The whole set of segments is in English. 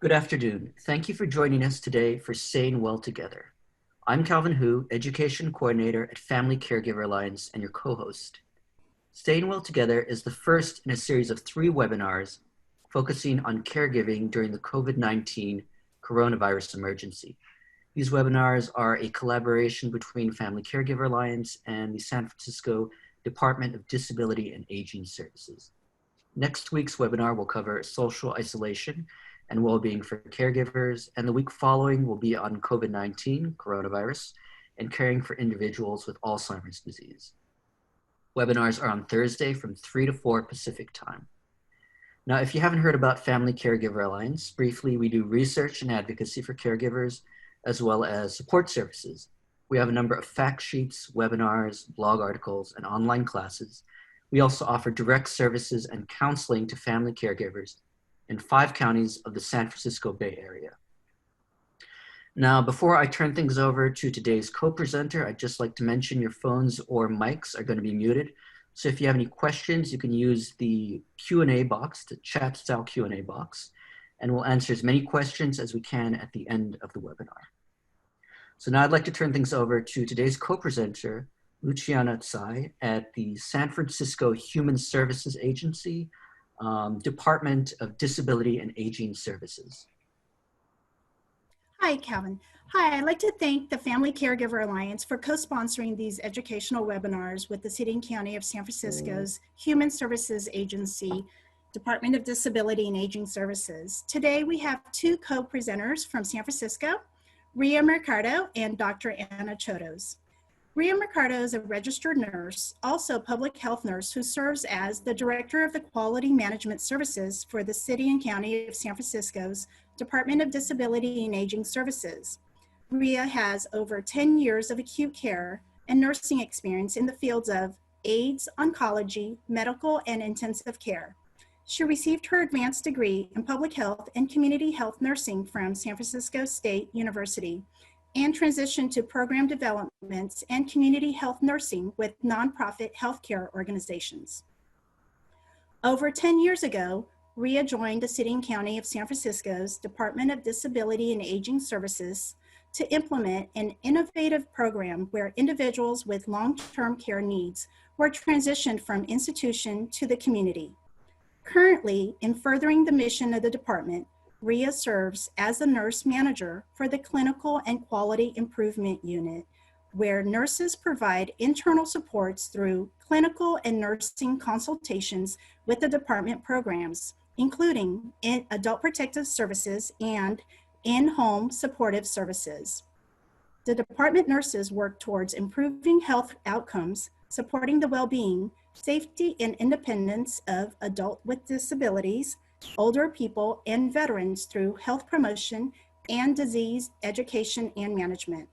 Good afternoon. Thank you for joining us today for Staying Well Together. I'm Calvin Hu, Education Coordinator at Family Caregiver Alliance and your co-host. Staying Well Together is the first in a series of 3 webinars focusing on caregiving during the COVID-19 coronavirus emergency. These webinars are a collaboration between Family Caregiver Alliance and the San Francisco Department of Disability and Aging Services. Next week's webinar will cover social isolation and well-being for caregivers, and the week following will be on COVID-19, coronavirus, and caring for individuals with Alzheimer's disease. Webinars are on Thursday from 3 to 4 Pacific time. Now, if you haven't heard about Family Caregiver Alliance, briefly, we do research and advocacy for caregivers, as well as support services. We have a number of fact sheets, webinars, blog articles, and online classes. We also offer direct services and counseling to family caregivers in 5 counties of the San Francisco Bay Area. Now, before I turn things over to today's co-presenter, I'd just like to mention your phones or mics are going to be muted. So if you have any questions, you can use the Q&A box, the chat style Q&A box, and we'll answer as many questions as we can at the end of the webinar. So now I'd like to turn things over to today's co-presenter, Luciana Tsai at the San Francisco Human Services Agency, Department of Disability and Aging Services. Hi, Calvin. Hi, I'd like to thank the Family Caregiver Alliance for co-sponsoring these educational webinars with the City and County of San Francisco's Human Services Agency, Department of Disability and Aging Services. Today, we have 2 co-presenters from San Francisco, Ria Mercado and Dr. Anna Chodos. Ria Mercado is a registered nurse, also public health nurse, who serves as the Director of the Quality Management Services for the City and County of San Francisco's Department of Disability and Aging Services. Ria has over 10 years of acute care and nursing experience in the fields of AIDS, oncology, medical, and intensive care. She received her advanced degree in public health and community health nursing from San Francisco State University, and transitioned to program developments and community health nursing with nonprofit healthcare organizations. Over 10 years ago, Ria joined the City and County of San Francisco's Department of Disability and Aging Services to implement an innovative program where individuals with long-term care needs were transitioned from institution to the community. Currently, in furthering the mission of the department, Ria serves as the nurse manager for the Clinical and Quality Improvement Unit, where nurses provide internal supports through clinical and nursing consultations with the department programs, including adult protective services and in-home supportive services. The department nurses work towards improving health outcomes, supporting the well-being, safety, and independence of adults with disabilities, older people, and veterans through health promotion and disease education and management.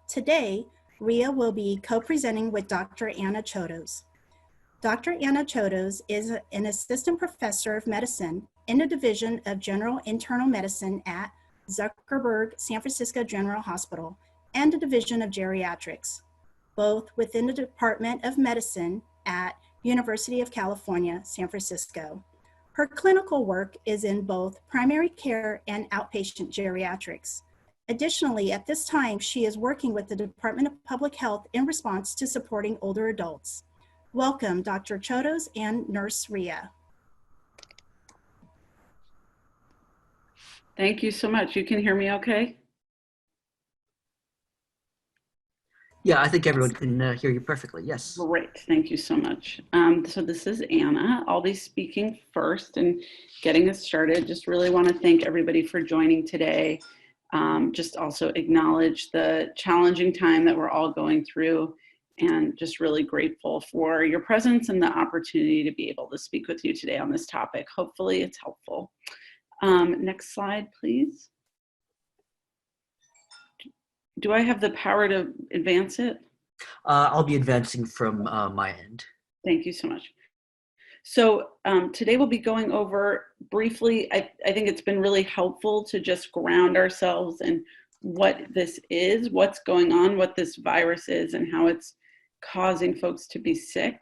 Today, Ria will be co-presenting with Dr. Anna Chodos. Dr. Anna Chodos is an assistant professor of medicine in the Division of General Internal Medicine at Zuckerberg San Francisco General Hospital and the Division of Geriatrics, both within the Department of Medicine at University of California, San Francisco. Her clinical work is in both primary care and outpatient geriatrics. Additionally, at this time, she is working with the Department of Public Health in response to supporting older adults. Welcome, Dr. Chodos and Nurse Ria. Thank you so much. You can hear me okay? Yeah, I think everyone can hear you perfectly, yes. Great, thank you so much. So this is Anna. I'll be speaking first and getting us started. Just really want to thank everybody for joining today. Just also acknowledge the challenging time that we're all going through, and just really grateful for your presence and the opportunity to be able to speak with you today on this topic. Hopefully it's helpful. Next slide, please. Do I have the power to advance it? I'll be advancing from my end. Thank you so much. So today we'll be going over briefly, I think it's been really helpful to just ground ourselves in what this is, what's going on, what this virus is, and how it's causing folks to be sick.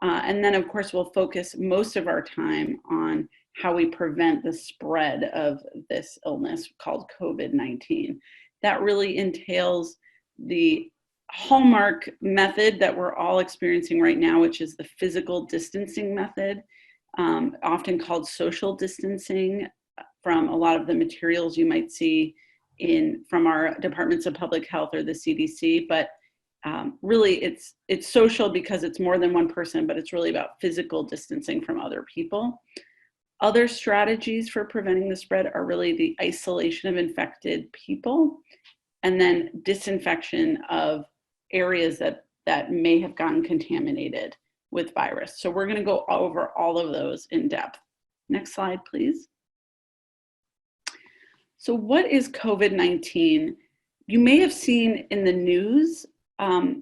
And then of course we'll focus most of our time on how we prevent the spread of this illness called COVID-19. That really entails the hallmark method that we're all experiencing right now, which is the physical distancing method, often called social distancing, from a lot of the materials you might see from our departments of public health or the CDC. But really it's social because it's more than one person, but it's really about physical distancing from other people. Other strategies for preventing the spread are really the isolation of infected people and then disinfection of areas that may have gotten contaminated with virus. So we're going to go over all of those in depth. Next slide, please. So what is COVID-19? You may have seen in the news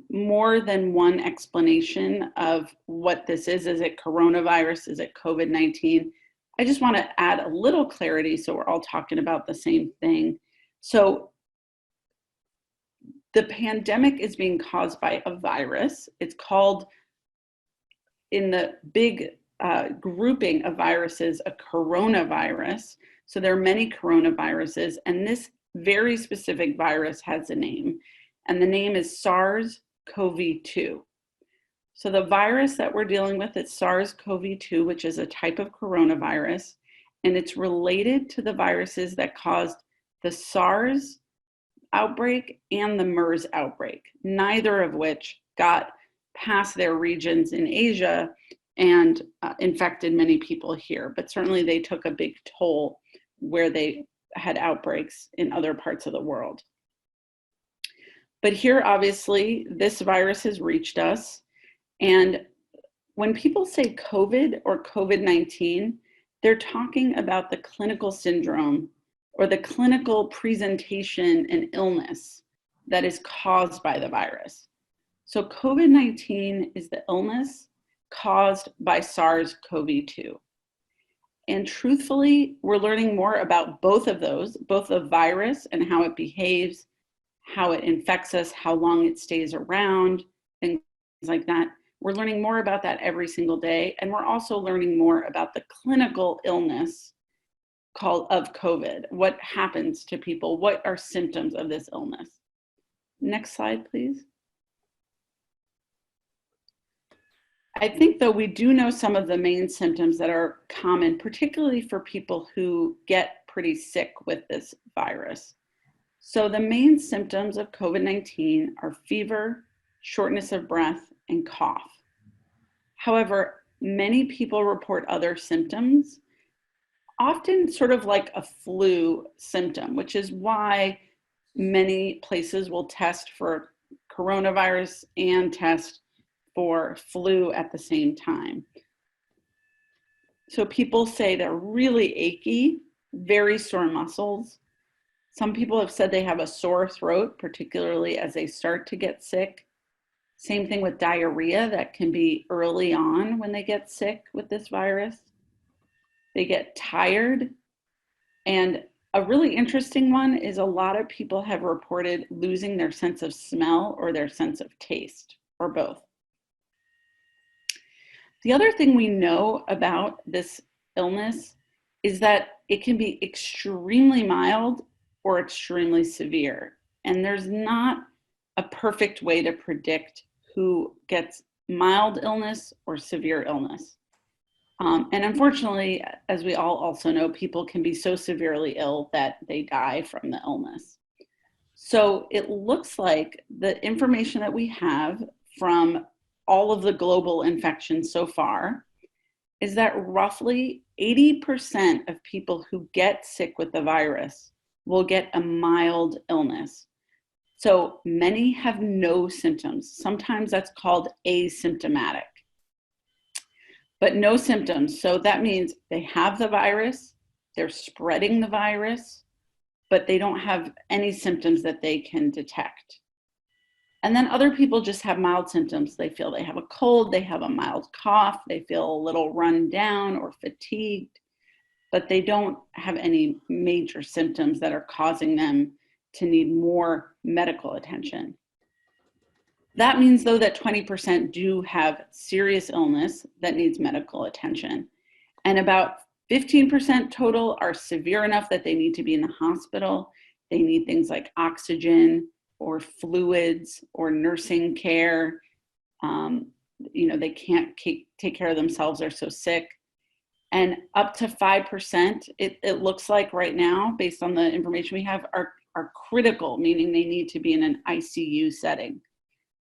more than one explanation of what this is. Is it coronavirus? Is it COVID-19? I just want to add a little clarity so we're all talking about the same thing. So the pandemic is being caused by a virus. It's called, in the big grouping of viruses, a coronavirus. So there are many coronaviruses, and this very specific virus has a name, and the name is SARS-CoV-2. So the virus that we're dealing with is SARS-CoV-2, which is a type of coronavirus, and it's related to the viruses that caused the SARS outbreak and the MERS outbreak, neither of which got past their regions in Asia and infected many people here. But certainly they took a big toll where they had outbreaks in other parts of the world. But here, obviously, this virus has reached us. And when people say COVID or COVID-19, they're talking about the clinical syndrome or the clinical presentation and illness that is caused by the virus. So COVID-19 is the illness caused by SARS-CoV-2. And truthfully, we're learning more about both of those, both the virus and how it behaves, how it infects us, how long it stays around, things like that. We're learning more about that every single day. And we're also learning more about the clinical illness of COVID. What happens to people? What are symptoms of this illness? Next slide, please. I think, though, we do know some of the main symptoms that are common, particularly for people who get pretty sick with this virus. So the main symptoms of COVID-19 are fever, shortness of breath, and cough. However, many people report other symptoms, often sort of like a flu symptom, which is why many places will test for coronavirus and test for flu at the same time. So people say they're really achy, very sore muscles. Some people have said they have a sore throat, particularly as they start to get sick. Same thing with diarrhea, that can be early on when they get sick with this virus. They get tired. And a really interesting one is a lot of people have reported losing their sense of smell or their sense of taste, or both. The other thing we know about this illness is that it can be extremely mild or extremely severe. And there's not a perfect way to predict who gets mild illness or severe illness. And unfortunately, as we all also know, people can be so severely ill that they die from the illness. So it looks like the information that we have from all of the global infections so far is that roughly 80% of people who get sick with the virus will get a mild illness. So many have no symptoms. Sometimes that's called asymptomatic, but no symptoms. So that means they have the virus, they're spreading the virus, but they don't have any symptoms that they can detect. And then other people just have mild symptoms. They feel they have a cold, they have a mild cough, they feel a little run down or fatigued, but they don't have any major symptoms that are causing them to need more medical attention. That means, though, that 20% do have serious illness that needs medical attention. And about 15% total are severe enough that they need to be in the hospital. They need things like oxygen or fluids or nursing care. They can't take care of themselves, they're so sick. And up to 5%, it looks like right now, based on the information we have, are critical, meaning they need to be in an ICU setting.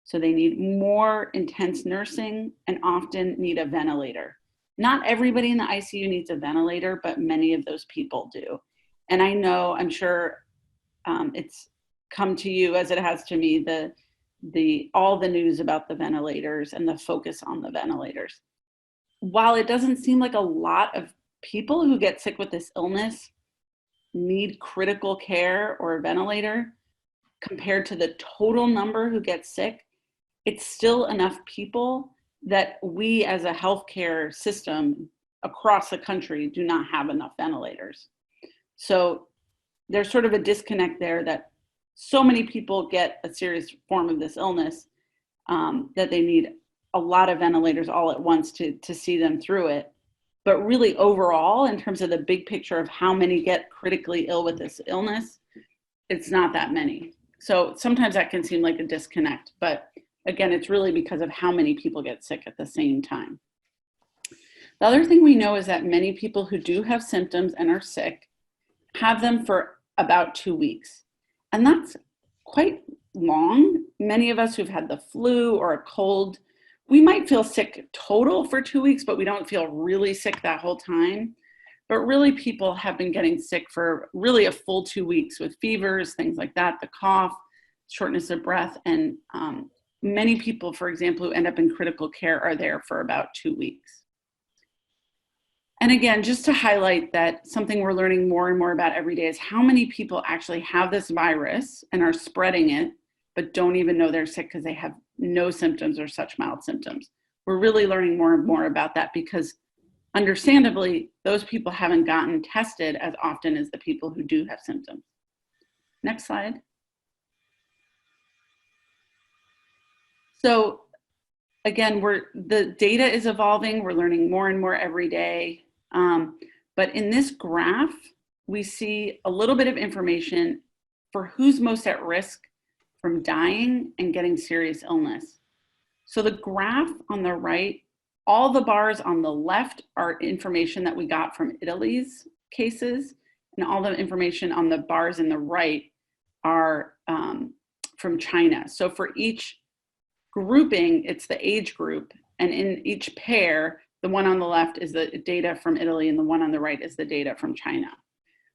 So they need more intense nursing and often need a ventilator. Not everybody in the ICU needs a ventilator, but many of those people do. And I'm sure it's come to you as it has to me, all the news about the ventilators and the focus on the ventilators. While it doesn't seem like a lot of people who get sick with this illness need critical care or a ventilator compared to the total number who get sick, it's still enough people that we as a healthcare system across the country do not have enough ventilators. So there's sort of a disconnect there that so many people get a serious form of this illness that they need a lot of ventilators all at once to see them through it. But really overall, in terms of the big picture of how many get critically ill with this illness, it's not that many. So sometimes that can seem like a disconnect, but again, it's really because of how many people get sick at the same time. The other thing we know is that many people who do have symptoms and are sick have them for about 2 weeks. And that's quite long. Many of us who've had the flu or a cold, we might feel sick total for 2 weeks, but we don't feel really sick that whole time. But really people have been getting sick for really a full 2 weeks with fevers, things like that, the cough, shortness of breath, and many people, for example, who end up in critical care are there for about 2 weeks. And again, just to highlight that something we're learning more and more about every day is how many people actually have this virus and are spreading it, but don't even know they're sick because they have no symptoms or such mild symptoms. We're really learning more and more about that because understandably, those people haven't gotten tested as often as the people who do have symptoms. Next slide. So again, the data is evolving. We're learning more and more every day. But in this graph, we see a little bit of information for who's most at risk from dying and getting serious illness. So the graph on the right, all the bars on the left are information that we got from Italy's cases, and all the information on the bars in the right are from China. So for each grouping, it's the age group, and in each pair, the one on the left is the data from Italy and the one on the right is the data from China.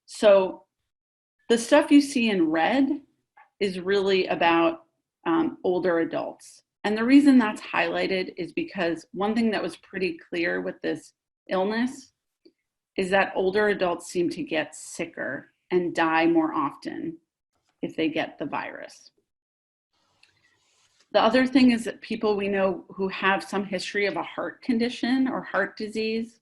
So the stuff you see in red is really about older adults. And the reason that's highlighted is because one thing that was pretty clear with this illness is that older adults seem to get sicker and die more often if they get the virus. The other thing is that people we know who have some history of a heart condition or heart disease,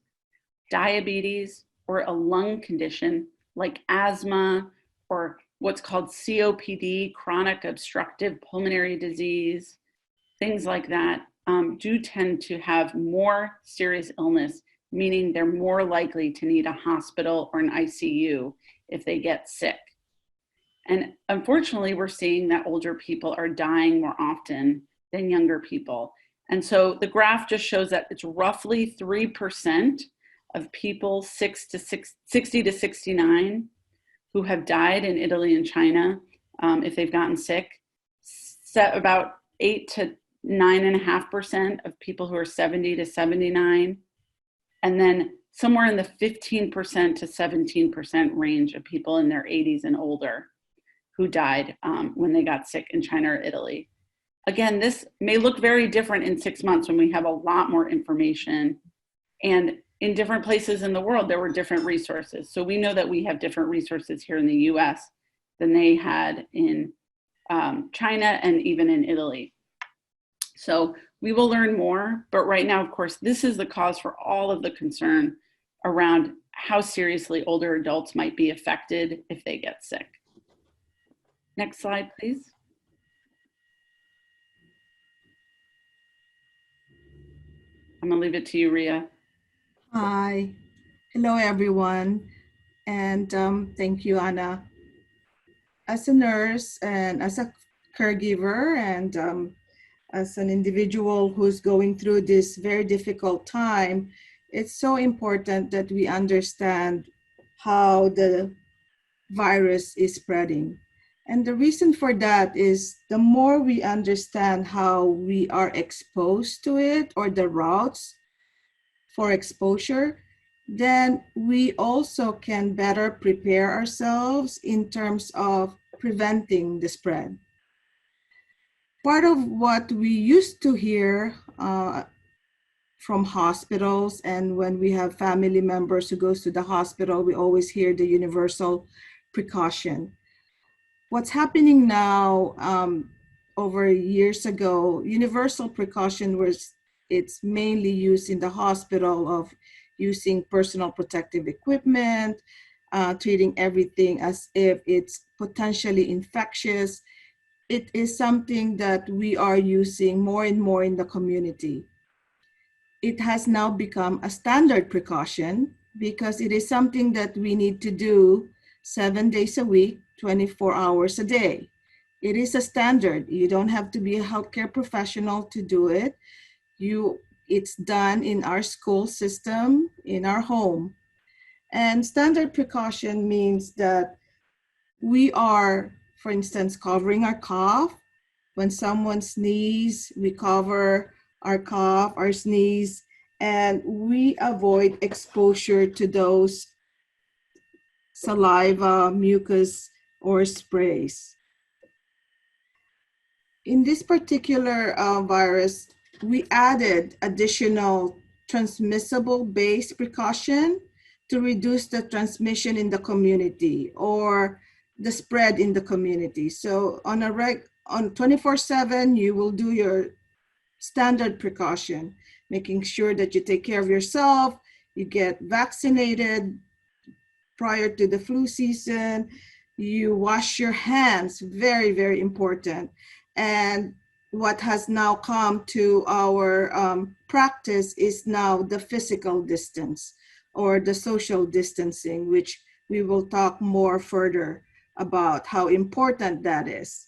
diabetes, or a lung condition like asthma or what's called COPD, chronic obstructive pulmonary disease, things like that, do tend to have more serious illness, meaning they're more likely to need a hospital or an ICU if they get sick. And unfortunately, we're seeing that older people are dying more often than younger people. And so the graph just shows that it's roughly 3% of people 60 to 69 who have died in Italy and China if they've gotten sick. About 8 to 9.5% of people who are 70 to 79. And then somewhere in the 15% to 17% range of people in their 80s and older who died when they got sick in China or Italy. Again, this may look very different in 6 months when we have a lot more information. And in different places in the world, there were different resources. So we know that we have different resources here in the US than they had in China and even in Italy. So we will learn more, but right now, of course, this is the cause for all of the concern around how seriously older adults might be affected if they get sick. Next slide, please. I'm gonna leave it to you, Ria. Hi. Hello, everyone, and thank you, Anna. As a nurse and as a caregiver and as an individual who's going through this very difficult time, it's so important that we understand how the virus is spreading. And the reason for that is the more we understand how we are exposed to it or the routes for exposure, then we also can better prepare ourselves in terms of preventing the spread. Part of what we used to hear from hospitals, and when we have family members who goes to the hospital, we always hear the universal precaution. What's happening now, over years ago, universal precaution was, it's mainly used in the hospital of using personal protective equipment, treating everything as if it's potentially infectious. It is something that we are using more and more in the community. It has now become a standard precaution because it is something that we need to do 7 days a week, 24 hours a day. It is a standard. You don't have to be a healthcare professional to do it. It's done in our school system, in our home. And standard precaution means that we are, for instance, covering our cough. When someone sneezes, we cover our cough, our sneeze, and we avoid exposure to those saliva, mucus, or sprays. In this particular virus, we added additional transmissible based precaution to reduce the transmission in the community or the spread in the community. So on 24/7, you will do your standard precaution, making sure that you take care of yourself, you get vaccinated prior to the flu season, you wash your hands, very, very important. And what has now come to our practice is now the physical distance or the social distancing, which we will talk more further about how important that is.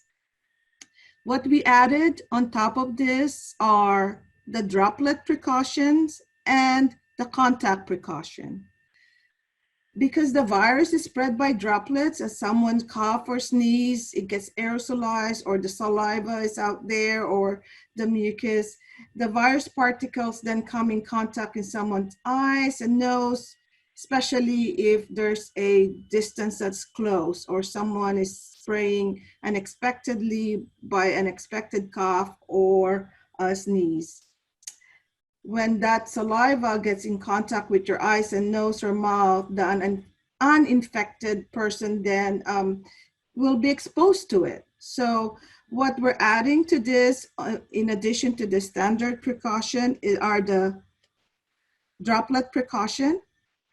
What we added on top of this are the droplet precautions and the contact precaution. Because the virus is spread by droplets, as someone cough or sneeze, it gets aerosolized, or the saliva is out there, or the mucus. The virus particles then come in contact in someone's eyes and nose, especially if there's a distance that's close, or someone is spraying unexpectedly by an unexpected cough or a sneeze. When that saliva gets in contact with your eyes and nose or mouth, the uninfected person then will be exposed to it. So what we're adding to this, in addition to the standard precaution, are the droplet precaution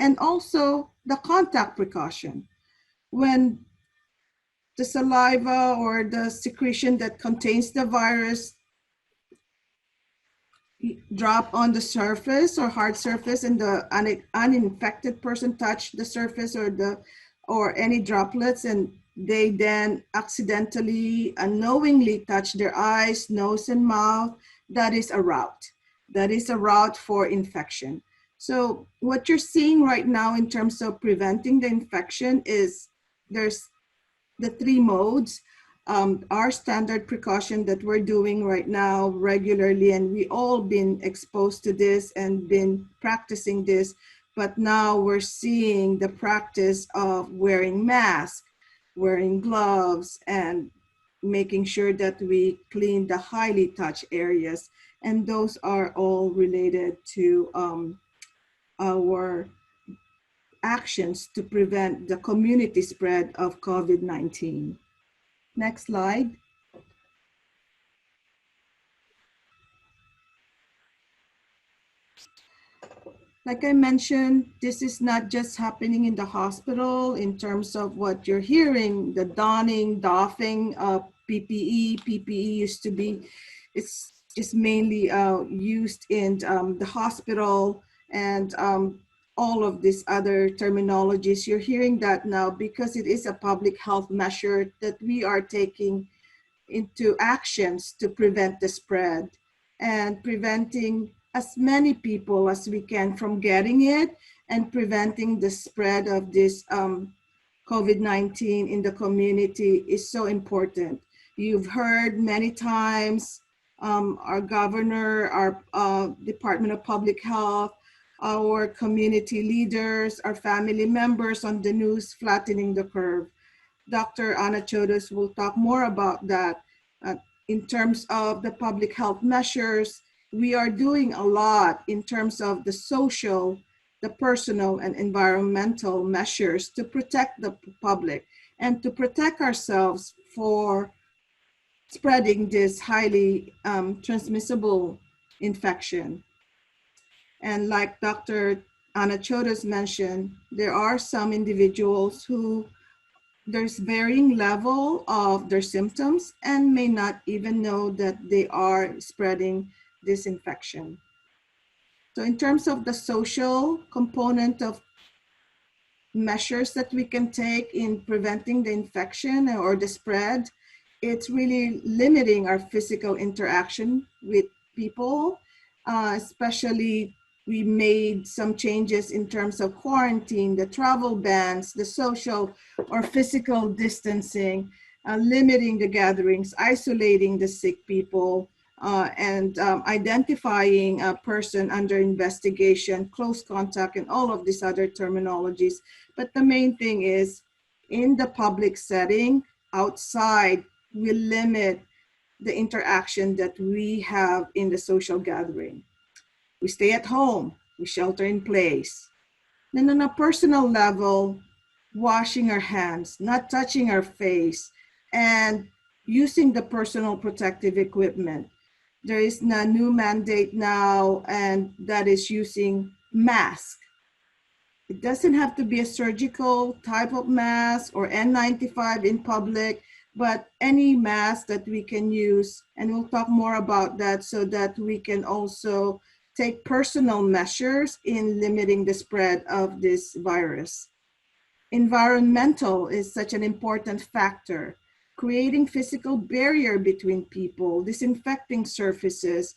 and also the contact precaution. When the saliva or the secretion that contains the virus drop on the surface or hard surface and the uninfected person touch the surface or any droplets, and they then accidentally, unknowingly touch their eyes, nose, and mouth, that is a route. That is a route for infection. So what you're seeing right now in terms of preventing the infection is there's the three modes. Our standard precaution that we're doing right now regularly, and we all been exposed to this and been practicing this, but now we're seeing the practice of wearing masks, wearing gloves, and making sure that we clean the highly touched areas. And those are all related to our actions to prevent the community spread of COVID-19. Next slide. Like I mentioned, this is not just happening in the hospital in terms of what you're hearing, the doffing of PPE. PPE used to be, it's mainly used in the hospital and all of these other terminologies. You're hearing that now because it is a public health measure that we are taking into actions to prevent the spread and preventing as many people as we can from getting it and preventing the spread of this COVID-19 in the community is so important. You've heard many times our governor, our Department of Public Health, our community leaders, our family members on the news flattening the curve. Dr. Ana Chodos will talk more about that. In terms of the public health measures, we are doing a lot in terms of the social, the personal, and environmental measures to protect the public and to protect ourselves for spreading this highly transmissible infection. And like Dr. Ana Chodos mentioned, there are some individuals who there's varying level of their symptoms and may not even know that they are spreading this infection. So in terms of the social component of measures that we can take in preventing the infection or the spread, it's really limiting our physical interaction with people, especially we made some changes in terms of quarantine, the travel bans, the social or physical distancing, limiting the gatherings, isolating the sick people, and identifying a person under investigation, close contact, and all of these other terminologies. But the main thing is in the public setting, outside, we limit the interaction that we have in the social gathering. We stay at home, we shelter in place. Then on a personal level, washing our hands, not touching our face, and using the personal protective equipment. There is a new mandate now, and that is using masks. It doesn't have to be a surgical type of mask or N95 in public, but any mask that we can use, and we'll talk more about that so that we can also take personal measures in limiting the spread of this virus. Environmental is such an important factor. Creating physical barrier between people, disinfecting surfaces.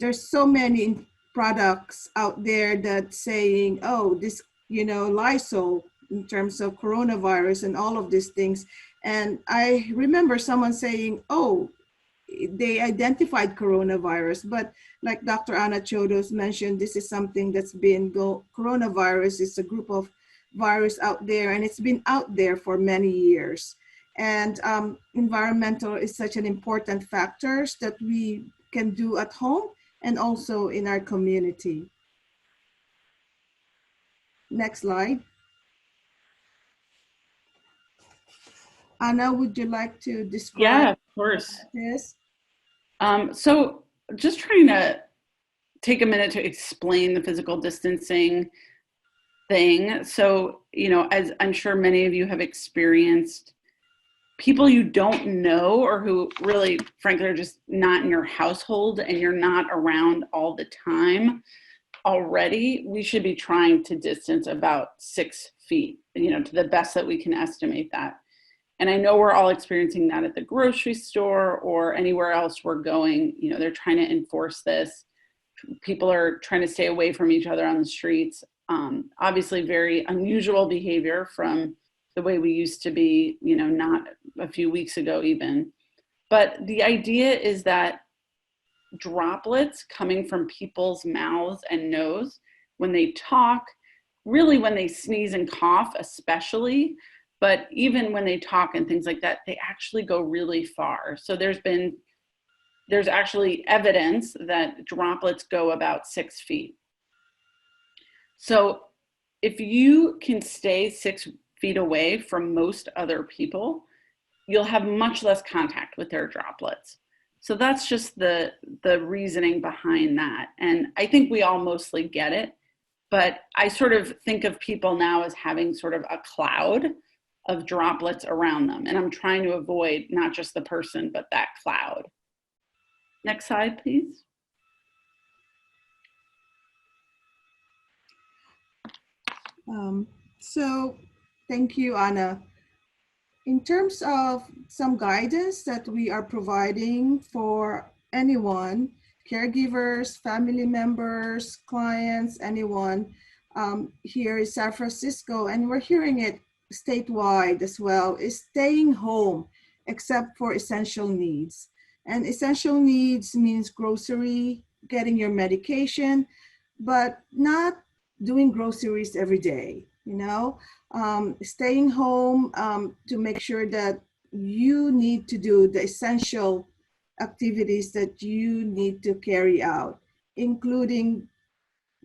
There's so many products out there that saying, oh, this, Lysol in terms of coronavirus and all of these things. And I remember someone saying, oh, they identified coronavirus, but like Dr. Ana Chodos mentioned, this is something that's been, coronavirus is a group of virus out there, and it's been out there for many years. And environmental is such an important factor that we can do at home and also in our community. Next slide. Ana, would you like to describe? Yeah, of course. This? So just trying to take a minute to explain the physical distancing thing. So, as I'm sure many of you have experienced, people you don't know or who really, frankly, are just not in your household and you're not around all the time already, we should be trying to distance about 6 feet, to the best that we can estimate that. And I know we're all experiencing that at the grocery store or anywhere else we're going. They're trying to enforce this. People are trying to stay away from each other on the streets. Obviously very unusual behavior from the way we used to be, not a few weeks ago even. But the idea is that droplets coming from people's mouths and nose, when they talk, really when they sneeze and cough especially, but even when they talk and things like that, they actually go really far. So there's actually evidence that droplets go about 6 feet. So if you can stay 6 feet away from most other people, you'll have much less contact with their droplets. So that's just the reasoning behind that. And I think we all mostly get it, but I sort of think of people now as having sort of a cloud of droplets around them. And I'm trying to avoid not just the person, but that cloud. Next slide, please. Um, so thank you, Anna. In terms of some guidance that we are providing for anyone, caregivers, family members, clients, anyone here in San Francisco, and we're hearing it statewide as well, is staying home except for essential needs. And essential needs means grocery, getting your medication, but not doing groceries every day, you know? Staying home to make sure that you need to do the essential activities that you need to carry out, including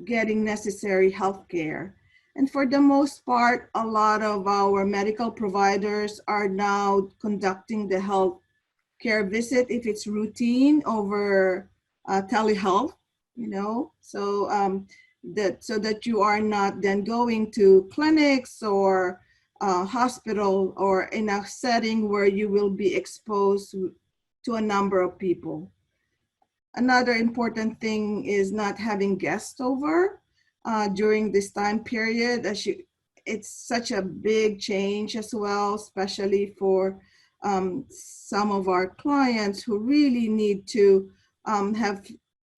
getting necessary health care. And for the most part, a lot of our medical providers are now conducting the health care visit if it's routine over telehealth, you know, so that you are not then going to clinics or hospital or in a setting where you will be exposed to a number of people. Another important thing is not having guests over during this time period. It's such a big change as well, especially for some of our clients who really need to have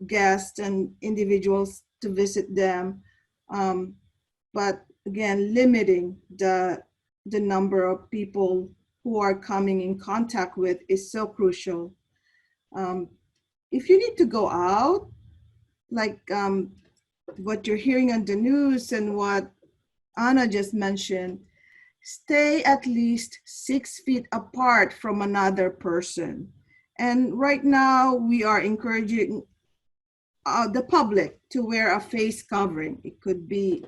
guests and individuals to visit them. But again, limiting the number of people who are coming in contact with is so crucial. Um, if you need to go out, like what you're hearing on the news and what Anna just mentioned, stay at least 6 feet apart from another person. And right now, we are encouraging the public to wear a face covering. It could be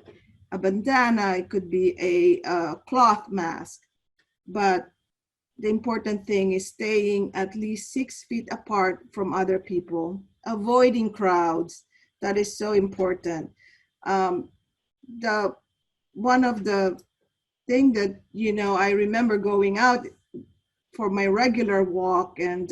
a bandana, it could be a cloth mask, but the important thing is staying at least 6 feet apart from other people, avoiding crowds. That is so important. Um, the one of the thing that I remember going out for my regular walk, and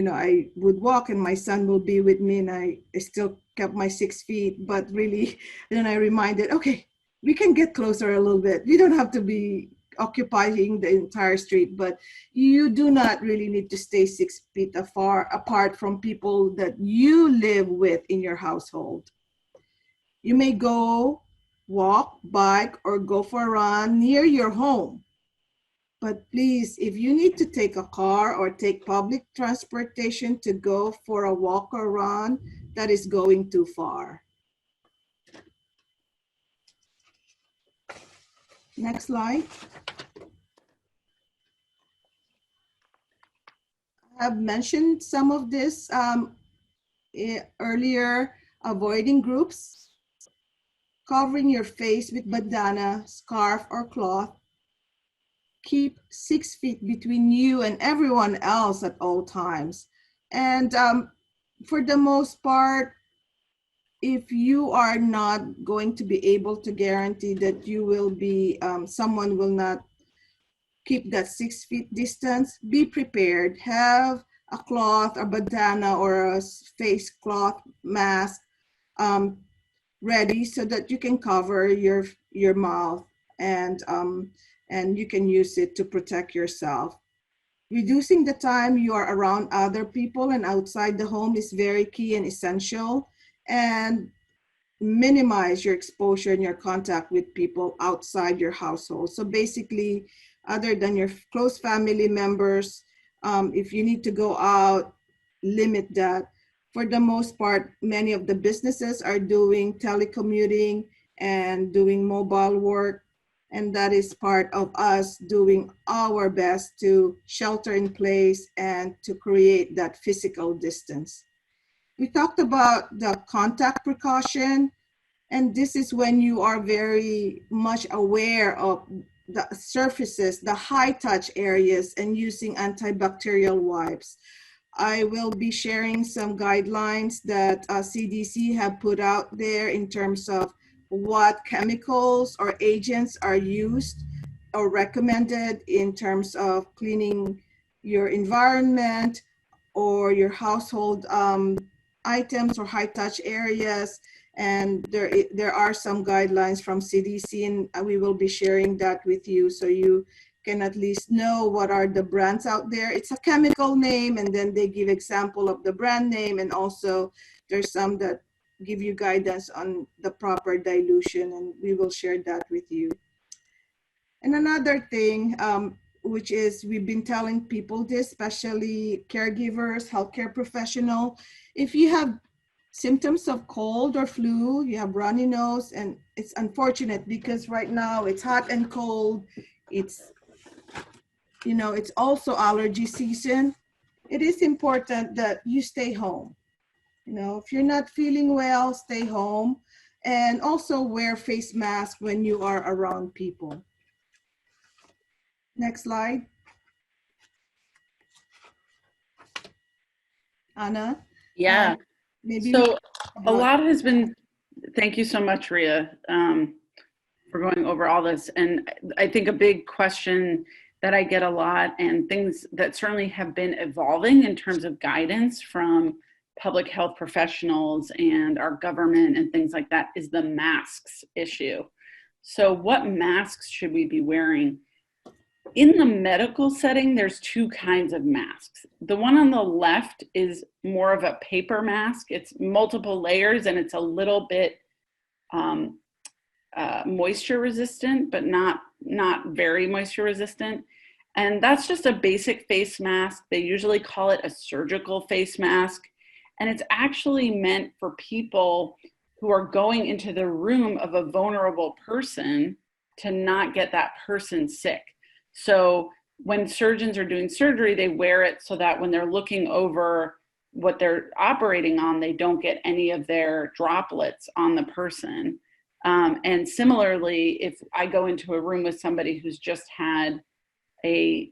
I would walk, and my son will be with me, and I still kept my 6 feet. But really, then I reminded, okay, we can get closer a little bit. We don't have to be occupying the entire street, but you do not really need to stay 6 feet far apart from people that you live with in your household. You may go walk, bike, or go for a run near your home. But please, if you need to take a car or take public transportation to go for a walk or run, that is going too far. Next slide. I have mentioned some of this earlier, avoiding groups, covering your face with bandana, scarf, or cloth. Keep 6 feet between you and everyone else at all times. And for the most part, if you are not going to be able to guarantee that you will be, someone will not keep that 6 feet distance, be prepared. Have a cloth, a bandana, or a face cloth mask ready so that you can cover your mouth, and you can use it to protect yourself. Reducing the time you are around other people and outside the home is very key and essential. And minimize your exposure and your contact with people outside your household. So basically, other than your close family members, if you need to go out, limit that. For the most part, many of the businesses are doing telecommuting and doing mobile work. And that is part of us doing our best to shelter in place and to create that physical distance. We talked about the contact precaution, and this is when you are very much aware of the surfaces, the high touch areas, and using antibacterial wipes. I will be sharing some guidelines that CDC have put out there in terms of what chemicals or agents are used or recommended in terms of cleaning your environment or your household items or high touch areas. And there are some guidelines from CDC, and we will be sharing that with you so you can at least know what are the brands out there. It's a chemical name, and then they give example of the brand name, and also there's some that give you guidance on the proper dilution, and we will share that with you. And another thing, which is we've been telling people this, especially caregivers, healthcare professional, if you have symptoms of cold or flu, you have runny nose, and it's unfortunate because right now it's hot and cold. It's, you know, it's also allergy season. It is important that you stay home. You know, if you're not feeling well, stay home, and also wear face mask when you are around people. Next slide. Anna? Yeah. Maybe So a lot has been, thank you so much, Ria, for going over all this. And I think a big question that I get a lot, and things that certainly have been evolving in terms of guidance from public health professionals and our government and things like that, is the masks issue. So what masks should we be wearing? In the medical setting, there's two kinds of masks. The one on the left is more of a paper mask. It's multiple layers, and it's a little bit moisture resistant, but not very moisture resistant. And that's just a basic face mask. They usually call it a surgical face mask. And it's actually meant for people who are going into the room of a vulnerable person to not get that person sick. So when surgeons are doing surgery, they wear it so that when they're looking over what they're operating on, they don't get any of their droplets on the person. And similarly, if I go into a room with somebody who's just had a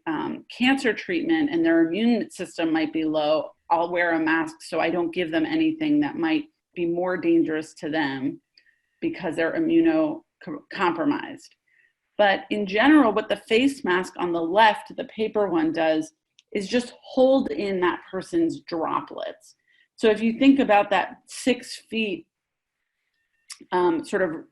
cancer treatment and their immune system might be low, I'll wear a mask so I don't give them anything that might be more dangerous to them because they're immunocompromised. But in general, what the face mask on the left, the paper one, does is just hold in that person's droplets. So if you think about that 6 feet sort of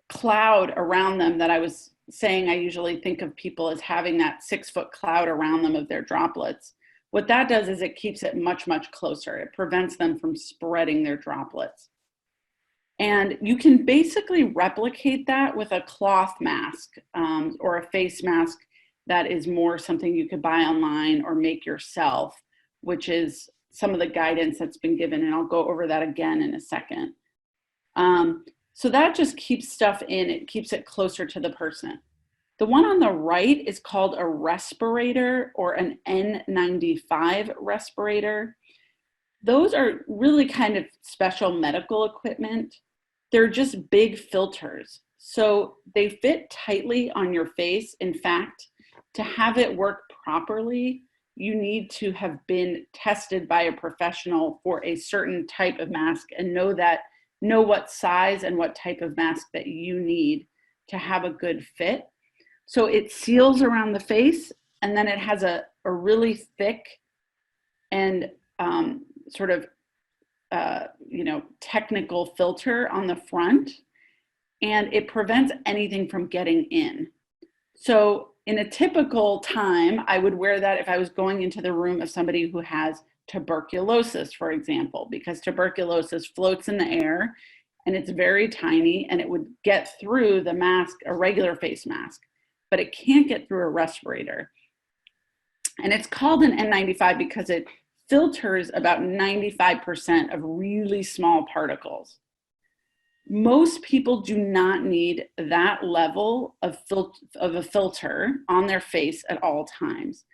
cloud around them that I was saying, I usually think of people as having that 6 foot cloud around them of their droplets. What that does is it keeps it much, much closer. It prevents them from spreading their droplets. And you can basically replicate that with a cloth mask or a face mask that is more something you could buy online or make yourself, which is some of the guidance that's been given. And I'll go over that again in a second. So that just keeps stuff in, it keeps it closer to the person. The one on the right is called a respirator or an N95 respirator. Those are really kind of special medical equipment. They're just big filters. So they fit tightly on your face. In fact, to have it work properly, you need to have been tested by a professional for a certain type of mask and know what size and what type of mask that you need to have a good fit. So it seals around the face, and then it has a really thick and sort of technical filter on the front, and it prevents anything from getting in. So in a typical time, I would wear that if I was going into the room of somebody who has tuberculosis, for example, because tuberculosis floats in the air and it's very tiny and it would get through the mask, a regular face mask, but it can't get through a respirator. And it's called an N95 because it filters about 95% of really small particles. Most people do not need that level of a filter on their face at all times.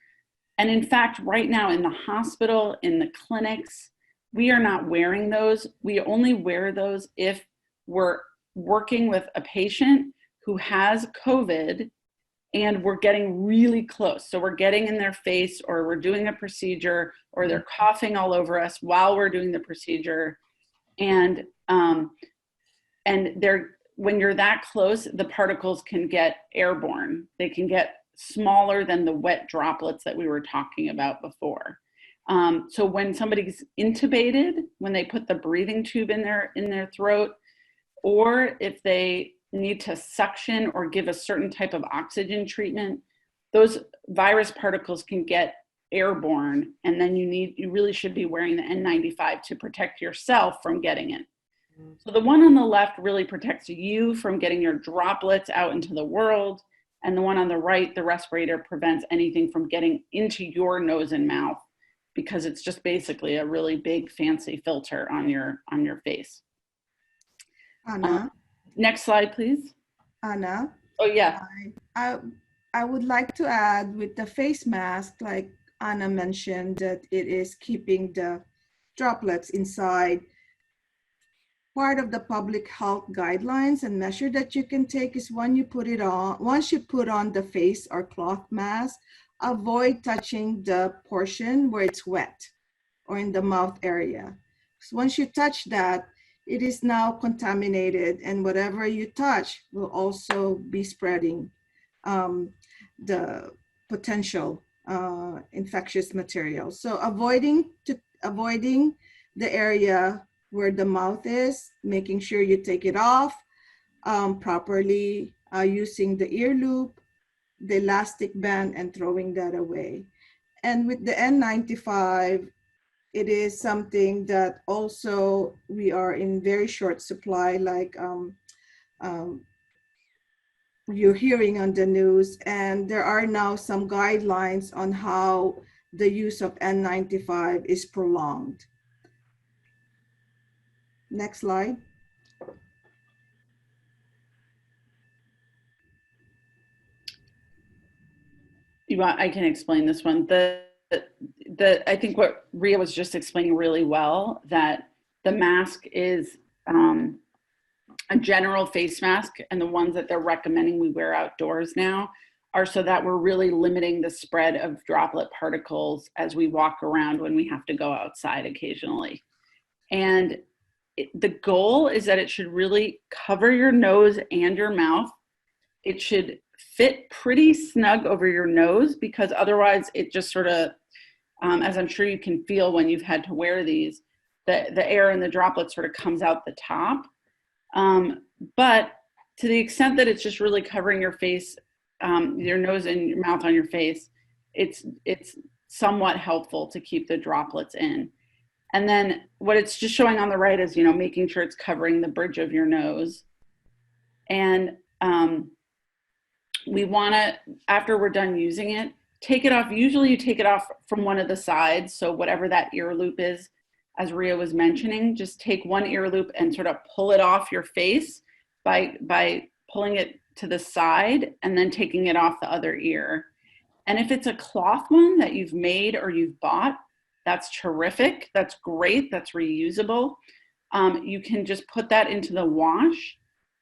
And in fact, right now in the hospital, in the clinics, we are not wearing those. We only wear those if we're working with a patient who has COVID and we're getting really close. So we're getting in their face, or we're doing a procedure, or they're coughing all over us while we're doing the procedure. And when you're that close, the particles can get airborne. They can get smaller than the wet droplets that we were talking about before. So when somebody's intubated, when they put the breathing tube in their throat, or if they need to suction or give a certain type of oxygen treatment, those virus particles can get airborne, and then you really should be wearing the N95 to protect yourself from getting it. So the one on the left really protects you from getting your droplets out into the world, and the one on the right, the respirator, prevents anything from getting into your nose and mouth, because it's just basically a really big fancy filter on your face. Anna, Next slide, please. Anna, Oh yeah. I would like to add, with the face mask, like Anna mentioned, that it is keeping the droplets inside. Part of the public health guidelines and measure that you can take is once you put on the face or cloth mask, avoid touching the portion where it's wet or in the mouth area. So once you touch that, it is now contaminated, and whatever you touch will also be spreading the potential infectious material. So avoiding the area where the mouth is, making sure you take it off properly, using the ear loop, the elastic band, and throwing that away. And with the N95, it is something that also we are in very short supply, like you're hearing on the news, and there are now some guidelines on how the use of N95 is prolonged. Next slide. I can explain this one. I think what Ria was just explaining really well, that the mask is a general face mask, and the ones that they're recommending we wear outdoors now are so that we're really limiting the spread of droplet particles as we walk around when we have to go outside occasionally. And the goal is that it should really cover your nose and your mouth. It should fit pretty snug over your nose, because otherwise it just sort of, as I'm sure you can feel when you've had to wear these, the air and the droplet sort of comes out the top. But to the extent that it's just really covering your face, your nose and your mouth on your face, it's somewhat helpful to keep the droplets in. And then what it's just showing on the right is, making sure it's covering the bridge of your nose. And we want to, after we're done using it, take it off. Usually you take it off from one of the sides. So whatever that ear loop is, as Ria was mentioning, just take one ear loop and sort of pull it off your face by pulling it to the side and then taking it off the other ear. And if it's a cloth one that you've made or you've bought, that's terrific. That's great. That's reusable. You can just put that into the wash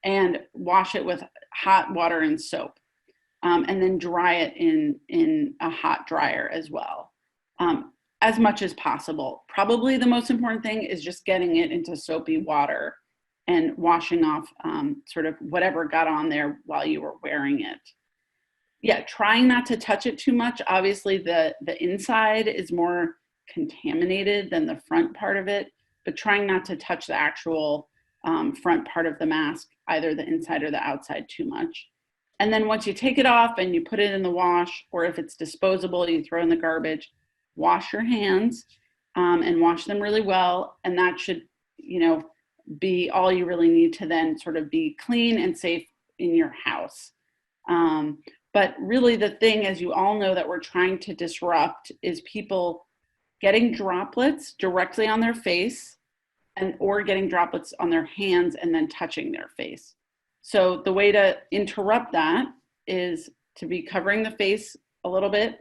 and wash it with hot water and soap. And then dry it in a hot dryer as well, as much as possible. Probably the most important thing is just getting it into soapy water and washing off sort of whatever got on there while you were wearing it. Yeah, trying not to touch it too much. Obviously the inside is more contaminated than the front part of it, but trying not to touch the actual front part of the mask, either the inside or the outside, too much. And then once you take it off and you put it in the wash, or if it's disposable, you throw in the garbage, wash your hands and wash them really well. And that should, be all you really need to then sort of be clean and safe in your house. But really the thing, as you all know, that we're trying to disrupt is people getting droplets directly on their face or getting droplets on their hands and then touching their face. So the way to interrupt that is to be covering the face a little bit,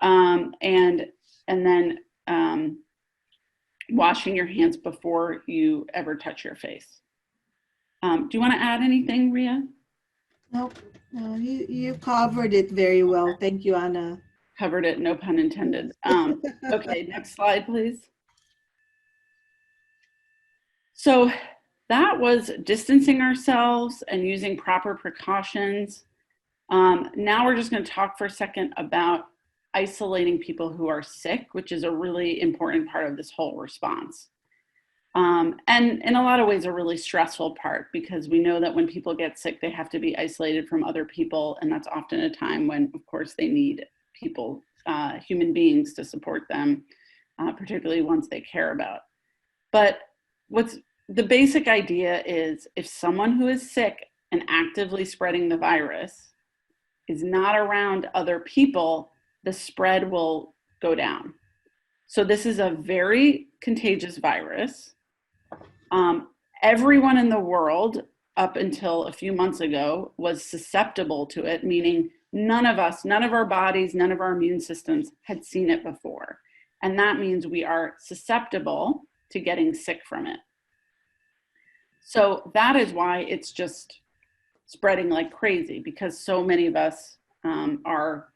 and then washing your hands before you ever touch your face. Do you want to add anything, Ria? Nope. No, you covered it very well. Thank you, Anna. Covered it, no pun intended. Okay, next slide, please. So that was distancing ourselves and using proper precautions. Now we're just going to talk for a second about isolating people who are sick, which is a really important part of this whole response. And in a lot of ways, a really stressful part, because we know that when people get sick, they have to be isolated from other people. And that's often a time when, of course, they need people, human beings, to support them, particularly ones they care about. But what's the basic idea is, if someone who is sick and actively spreading the virus is not around other people, the spread will go down. So this is a very contagious virus. Everyone in the world up until a few months ago was susceptible to it, meaning none of us, none of our bodies, none of our immune systems had seen it before. And that means we are susceptible to getting sick from it. So that is why it's just spreading like crazy, because so many of us are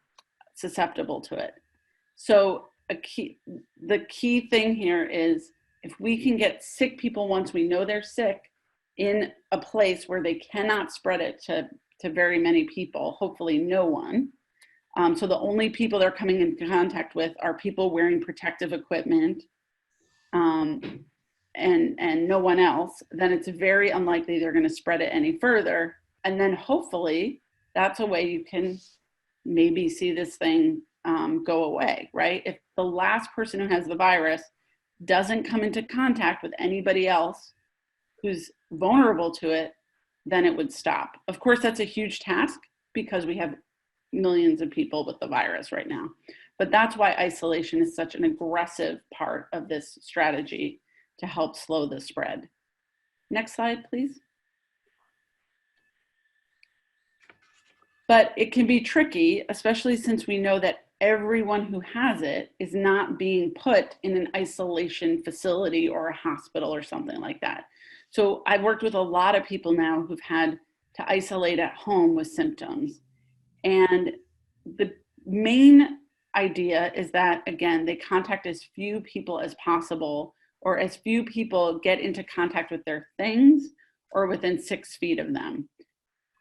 susceptible to it. So the key thing here is, if we can get sick people once we know they're sick in a place where they cannot spread it to very many people, hopefully no one. So the only people they're coming in contact with are people wearing protective equipment and no one else, then it's very unlikely they're going to spread it any further. And then hopefully that's a way you can maybe see this thing go away, right? If the last person who has the virus doesn't come into contact with anybody else who's vulnerable to it, then it would stop. Of course, that's a huge task because we have millions of people with the virus right now. But that's why isolation is such an aggressive part of this strategy to help slow the spread. Next slide, please. But it can be tricky, especially since we know that everyone who has it is not being put in an isolation facility or a hospital or something like that. So I've worked with a lot of people now who've had to isolate at home with symptoms. And the main idea is that, again, they contact as few people as possible, or as few people get into contact with their things or within 6 feet of them.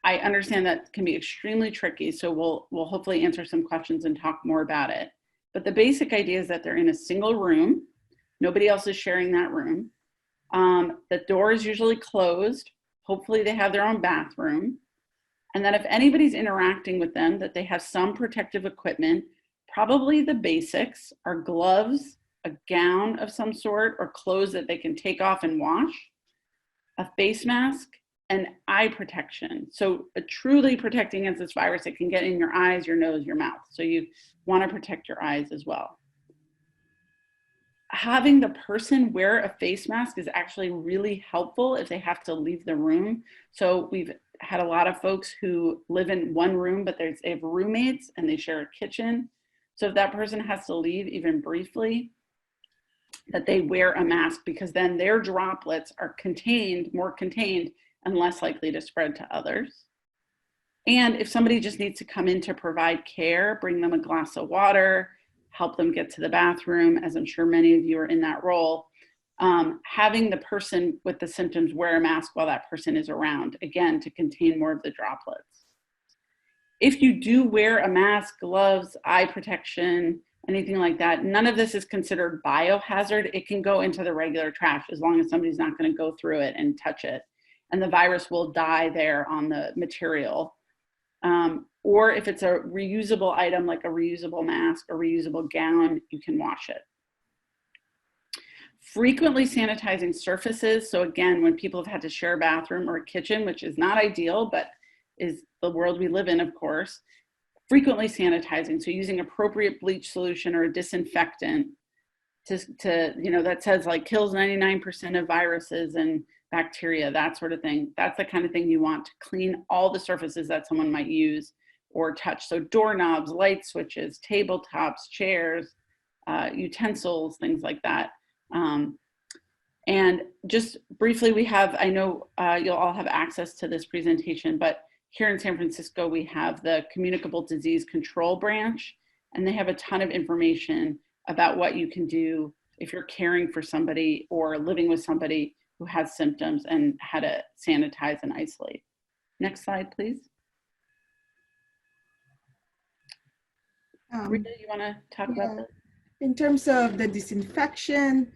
I understand that can be extremely tricky, so we'll hopefully answer some questions and talk more about it. But the basic idea is that they're in a single room. Nobody else is sharing that room. The door is usually closed. Hopefully they have their own bathroom. And that if anybody's interacting with them, that they have some protective equipment. Probably the basics are gloves, a gown of some sort, or clothes that they can take off and wash, a face mask, and eye protection. So truly protecting against this virus, it can get in your eyes, your nose, your mouth. So you want to protect your eyes as well. Having the person wear a face mask is actually really helpful if they have to leave the room. So we've had a lot of folks who live in one room, but they have roommates and they share a kitchen. So if that person has to leave even briefly, that they wear a mask, because then their droplets are contained, more contained, and less likely to spread to others. And if somebody just needs to come in to provide care, bring them a glass of water, help them get to the bathroom, as I'm sure many of you are in that role, having the person with the symptoms wear a mask while that person is around, again, to contain more of the droplets. If you do wear a mask, gloves, eye protection, anything like that, none of this is considered biohazard. It can go into the regular trash as long as somebody's not going to go through it and touch it. And the virus will die there on the material. Or if it's a reusable item, like a reusable mask or reusable gown, you can wash it. Frequently sanitizing surfaces. So again, when people have had to share a bathroom or a kitchen, which is not ideal, but is the world we live in, of course, frequently sanitizing. So using appropriate bleach solution or a disinfectant to that says like kills 99% of viruses and bacteria, that sort of thing. That's the kind of thing you want to clean all the surfaces that someone might use or touch. So doorknobs, light switches, tabletops, chairs, utensils, things like that. And just briefly, we have, I know you'll all have access to this presentation, but here in San Francisco, we have the Communicable Disease Control Branch, and they have a ton of information about what you can do if you're caring for somebody or living with somebody who has symptoms and how to sanitize and isolate. Next slide, please. Rita, you want to talk about Yeah. this? In terms of the disinfection,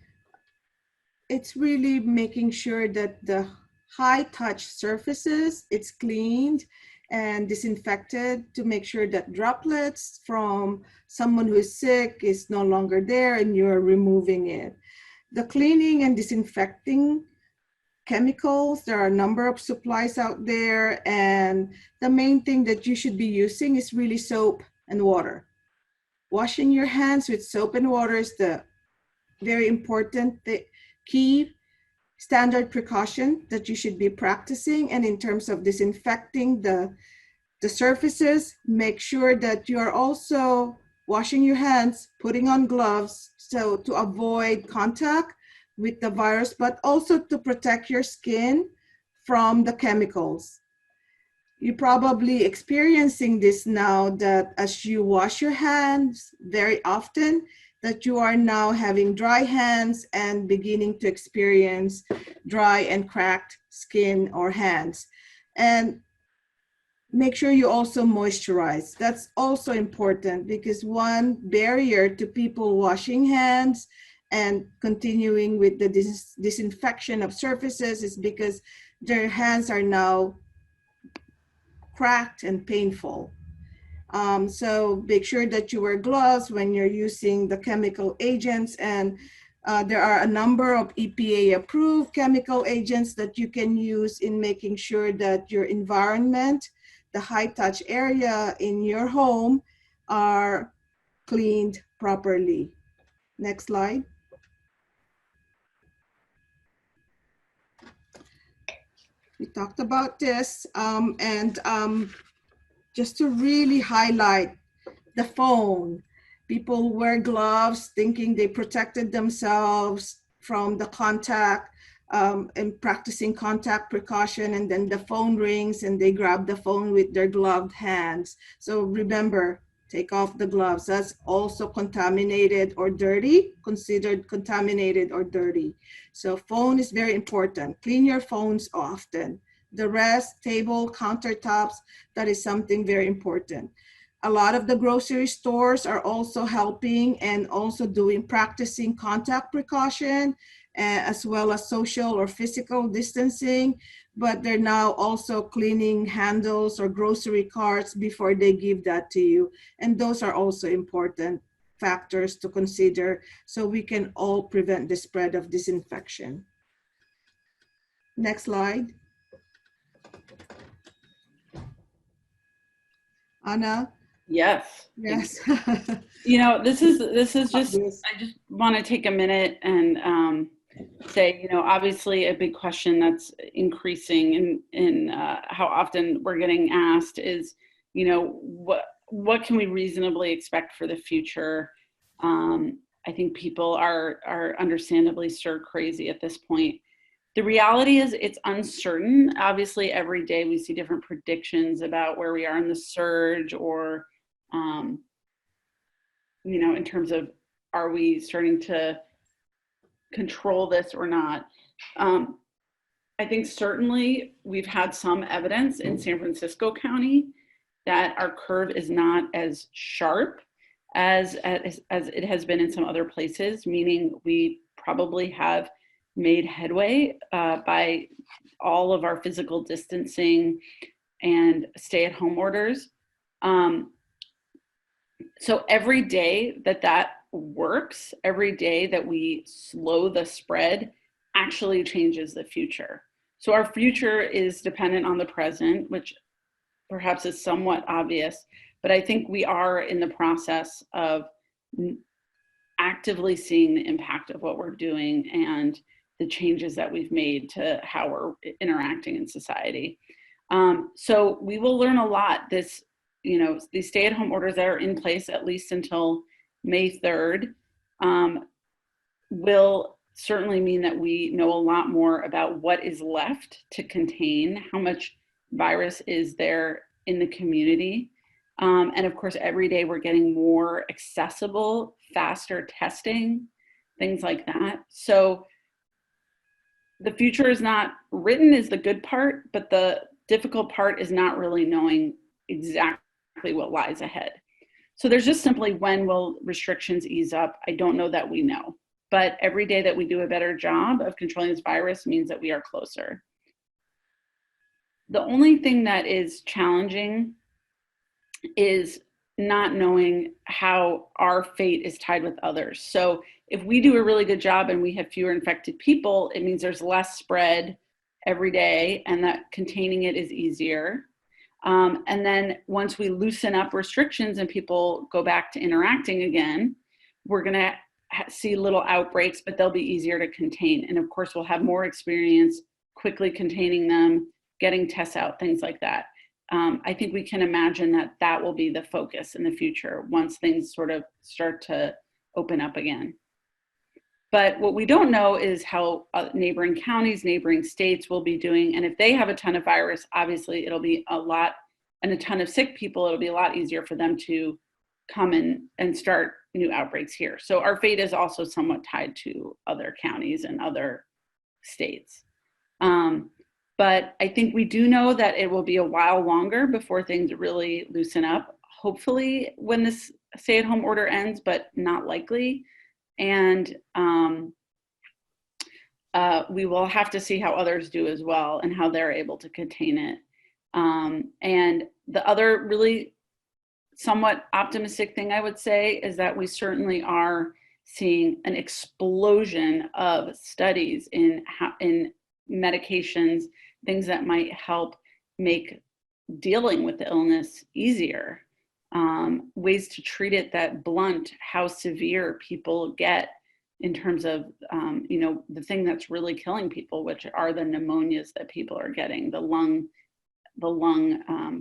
it's really making sure that the high touch surfaces, it's cleaned and disinfected to make sure that droplets from someone who is sick is no longer there and you're removing it. The cleaning and disinfecting chemicals, there are a number of supplies out there, and the main thing that you should be using is really soap and water. Washing your hands with soap and water is the very important key standard precaution that you should be practicing. And in terms of disinfecting the surfaces, make sure that you are also washing your hands, putting on gloves, so to avoid contact with the virus, but also to protect your skin from the chemicals. You're probably experiencing this now that as you wash your hands very often, that you are now having dry hands and beginning to experience dry and cracked skin or hands. And make sure you also moisturize. That's also important because one barrier to people washing hands and continuing with the disinfection of surfaces is because their hands are now cracked and painful. So make sure that you wear gloves when you're using the chemical agents, and there are a number of EPA approved chemical agents that you can use in making sure that your environment, the high touch area in your home, are cleaned properly. Next slide. We talked about this, and just to really highlight the phone. People wear gloves thinking they protected themselves from the contact and practicing contact precaution, and then the phone rings and they grab the phone with their gloved hands. So remember, take off the gloves. That's also contaminated or dirty, considered contaminated or dirty. So phone is very important. Clean your phones often. The rest, table, countertops, that is something very important. A lot of the grocery stores are also helping and also practicing contact precaution, as well as social or physical distancing, but they're now also cleaning handles or grocery carts before they give that to you. And those are also important factors to consider so we can all prevent the spread of this infection. Next slide. Anna? Yes. Yes. You know, this is just, Obvious. I just want to take a minute and say, you know, obviously a big question that's increasing in how often we're getting asked is, you know, what can we reasonably expect for the future? I think people are understandably stir crazy at this point. The reality is it's uncertain. Obviously, every day we see different predictions about where we are in the surge, or, you know, in terms of, are we starting to control this or not? I think certainly we've had some evidence in San Francisco County that our curve is not as sharp as it has been in some other places, meaning we probably have made headway by all of our physical distancing and stay-at-home orders. So every day that works, every day that we slow the spread actually changes the future. So our future is dependent on the present, which perhaps is somewhat obvious, but I think we are in the process of actively seeing the impact of what we're doing and the changes that we've made to how we're interacting in society. So we will learn a lot. You know, these stay-at-home orders that are in place at least until May 3rd will certainly mean that we know a lot more about what is left to contain, how much virus is there in the community. And of course, every day we're getting more accessible, faster testing, things like that. So the future is not written is the good part, but the difficult part is not really knowing exactly what lies ahead. So there's just simply, when will restrictions ease up? I don't know that we know. But every day that we do a better job of controlling this virus means that we are closer. The only thing that is challenging is not knowing how our fate is tied with others. So if we do a really good job and we have fewer infected people, it means there's less spread every day and that containing it is easier. And then once we loosen up restrictions and people go back to interacting again, we're going to see little outbreaks, but they'll be easier to contain. And of course, we'll have more experience quickly containing them, getting tests out, things like that. I think we can imagine that that will be the focus in the future once things sort of start to open up again. But what we don't know is how neighboring counties, neighboring states will be doing. And if they have a ton of virus, obviously it'll be a lot, and a ton of sick people, it'll be a lot easier for them to come in and start new outbreaks here. So our fate is also somewhat tied to other counties and other states. But I think we do know that it will be a while longer before things really loosen up, hopefully when this stay-at-home order ends, but not likely. And we will have to see how others do as well and how they're able to contain it. And the other really somewhat optimistic thing I would say is that we certainly are seeing an explosion of studies in medications, things that might help make dealing with the illness easier, ways to treat it that blunt how severe people get in terms of, the thing that's really killing people, which are the pneumonias that people are getting, the lung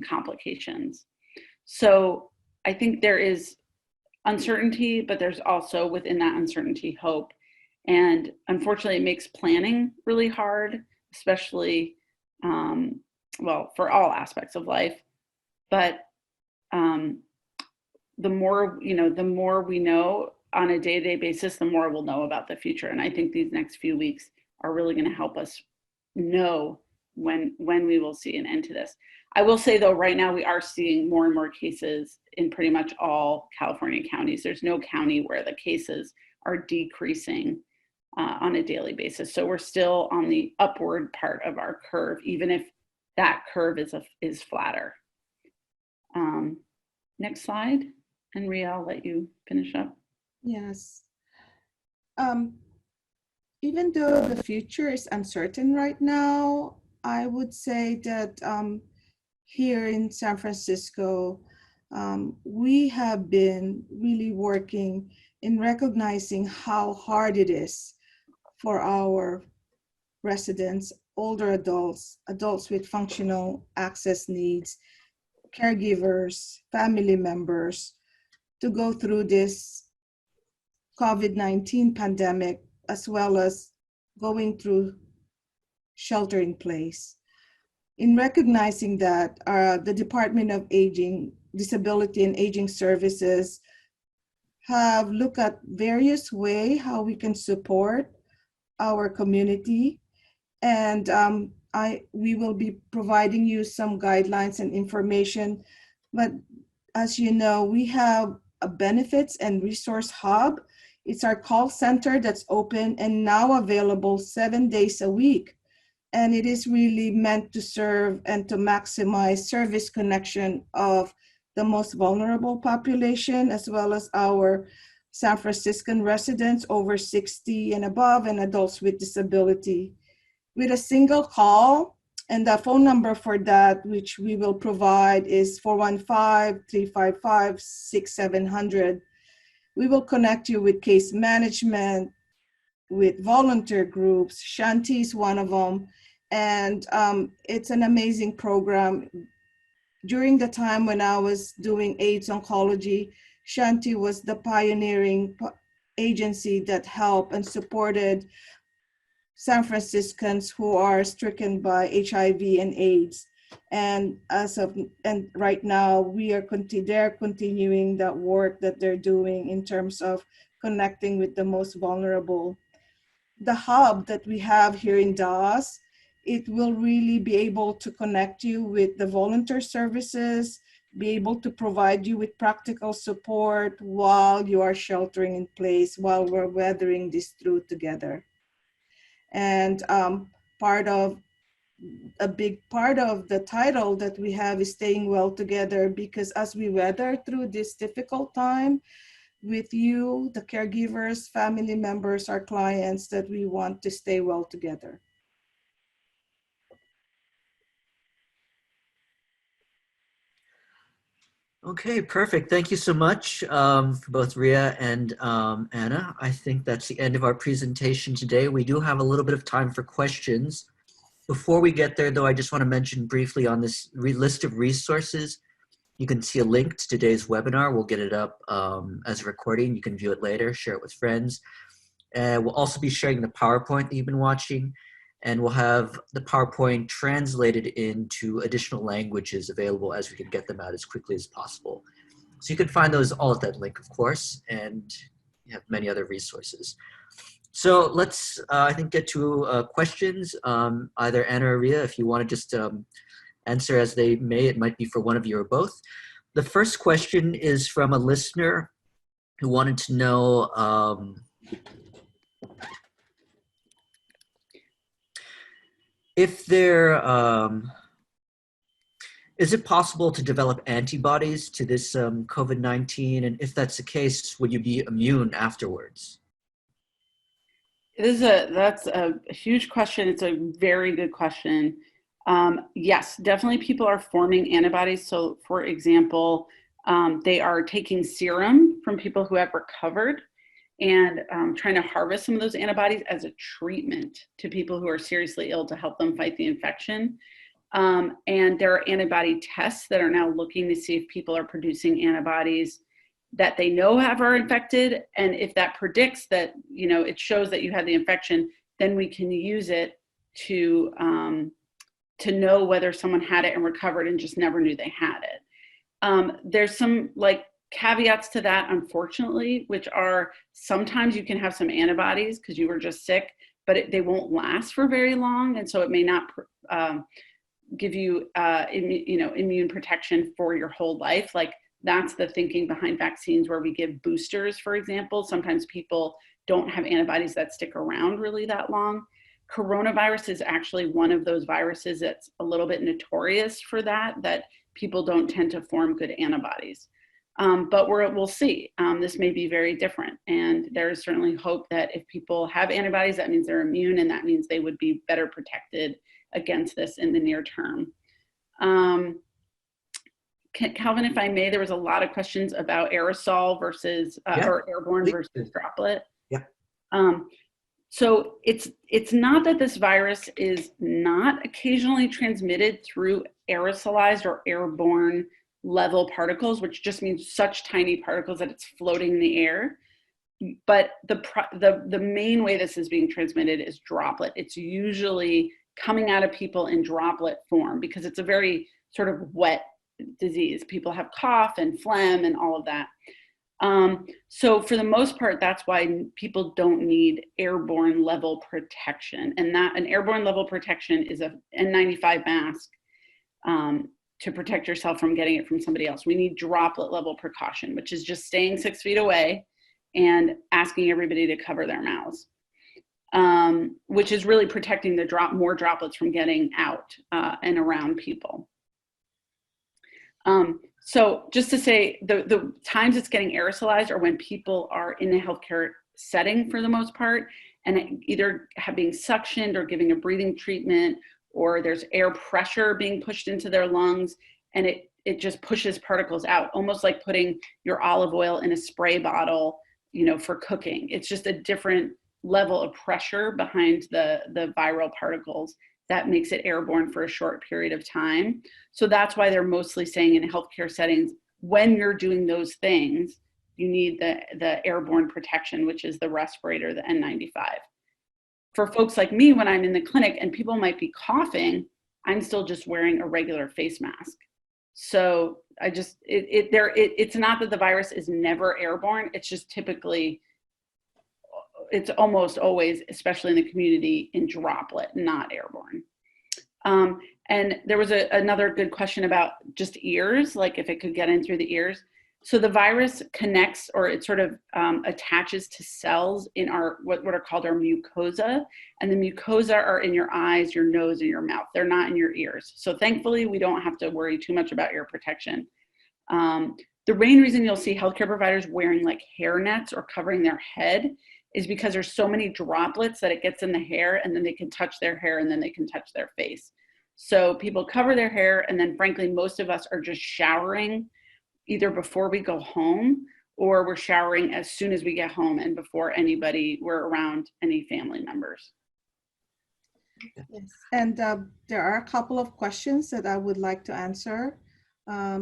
complications. So I think there is uncertainty, but there's also within that uncertainty hope. And unfortunately, it makes planning really hard, especially, for all aspects of life. But the more we know on a day-to-day basis, the more we'll know about the future. And I think these next few weeks are really going to help us know when we will see an end to this. I will say, though, right now we are seeing more and more cases in pretty much all California counties. There's no county where the cases are decreasing on a daily basis. So we're still on the upward part of our curve, even if that curve is flatter. Next slide. And Ria, I'll let you finish up. Yes. Even though the future is uncertain right now, I would say that here in San Francisco, we have been really working in recognizing how hard it is for our residents, older adults, adults with functional access needs, caregivers, family members, to go through this COVID-19 pandemic, as well as going through shelter in place. In recognizing that, the Department of Aging, Disability and Aging Services have looked at various ways how we can support our community. And we will be providing you some guidelines and information. But as you know, we have a benefits and resource hub. It's our call center that's open and now available 7 days a week. And it is really meant to serve and to maximize service connection of the most vulnerable population, as well as our San Franciscan residents over 60 and above, and adults with disability. With a single call, and the phone number for that, which we will provide, is 415-355-6700. We will connect you with case management, with volunteer groups. Shanti is one of them. And it's an amazing program. During the time when I was doing AIDS oncology, Shanti was the pioneering agency that helped and supported San Franciscans who are stricken by HIV and AIDS. And right now, they're continuing that work that they're doing in terms of connecting with the most vulnerable. The hub that we have here in Dallas, it will really be able to connect you with the volunteer services, be able to provide you with practical support while you are sheltering in place, while we're weathering this through together. And a big part of the title that we have is staying well together, because as we weather through this difficult time with you, the caregivers, family members, our clients, that we want to stay well together. Okay, perfect. Thank you so much for both Ria and Anna. I think that's the end of our presentation today. We do have a little bit of time for questions. Before we get there, though, I just want to mention briefly on this list of resources, you can see a link to today's webinar. We'll get it up as a recording. You can view it later, share it with friends. We'll also be sharing the PowerPoint that you've been watching, and we'll have the PowerPoint translated into additional languages available as we can get them out as quickly as possible. So you can find those all at that link, of course, and you have many other resources. So let's, I think, get to questions. Either Anna or Ria, if you want to just answer as they may, it might be for one of you or both. The first question is from a listener who wanted to know if there, is it possible to develop antibodies to this COVID-19? And if that's the case, would you be immune afterwards? That's a huge question. It's a very good question. Yes, definitely people are forming antibodies. So for example, they are taking serum from people who have recovered and trying to harvest some of those antibodies as a treatment to people who are seriously ill to help them fight the infection. And there are antibody tests that are now looking to see if people are producing antibodies that they know are infected. And if that predicts that, you know, it shows that you had the infection, then we can use it to know whether someone had it and recovered and just never knew they had it. There's some like caveats to that, unfortunately, which are sometimes you can have some antibodies because you were just sick, but they won't last for very long. And so it may not give you, immune protection for your whole life. Like that's the thinking behind vaccines where we give boosters, for example. Sometimes people don't have antibodies that stick around really that long. Coronavirus is actually one of those viruses that's a little bit notorious for that people don't tend to form good antibodies. But we'll see. This may be very different. And there is certainly hope that if people have antibodies, that means they're immune, and that means they would be better protected against this in the near term. Calvin, if I may, there was a lot of questions about aerosol versus, or airborne versus droplet. Yeah. So it's not that this virus is not occasionally transmitted through aerosolized or airborne level particles, which just means such tiny particles that it's floating in the air. But the main way this is being transmitted is droplet. It's usually coming out of people in droplet form because it's a very sort of wet disease. People have cough and phlegm and all of that. So for the most part, that's why people don't need airborne level protection. And that an airborne level protection is a N95 mask to protect yourself from getting it from somebody else. We need droplet level precaution, which is just staying 6 feet away and asking everybody to cover their mouths, which is really protecting the more droplets from getting out and around people. So just to say, the times it's getting aerosolized are when people are in a healthcare setting for the most part, and either being suctioned or giving a breathing treatment, or there's air pressure being pushed into their lungs, and it just pushes particles out, almost like putting your olive oil in a spray bottle, for cooking. It's just a different level of pressure behind the viral particles that makes it airborne for a short period of time. So that's why they're mostly saying in healthcare settings, when you're doing those things, you need the airborne protection, which is the respirator, the N95. For folks like me, when I'm in the clinic and people might be coughing, I'm still just wearing a regular face mask. So it's not that the virus is never airborne. It's just typically, it's almost always, especially in the community, in droplet, not airborne. And there was another good question about just ears, like if it could get in through the ears. So the virus connects, or it sort of attaches to cells in our, what are called our mucosa. And the mucosa are in your eyes, your nose, and your mouth. They're not in your ears. So thankfully, we don't have to worry too much about ear protection. The main reason you'll see healthcare providers wearing like hair nets or covering their head is because there's so many droplets that it gets in the hair, and then they can touch their hair, and then they can touch their face. So people cover their hair, and then frankly, most of us are just showering either before we go home, or we're showering as soon as we get home and before we're around any family members. Yes, and there are a couple of questions that I would like to answer,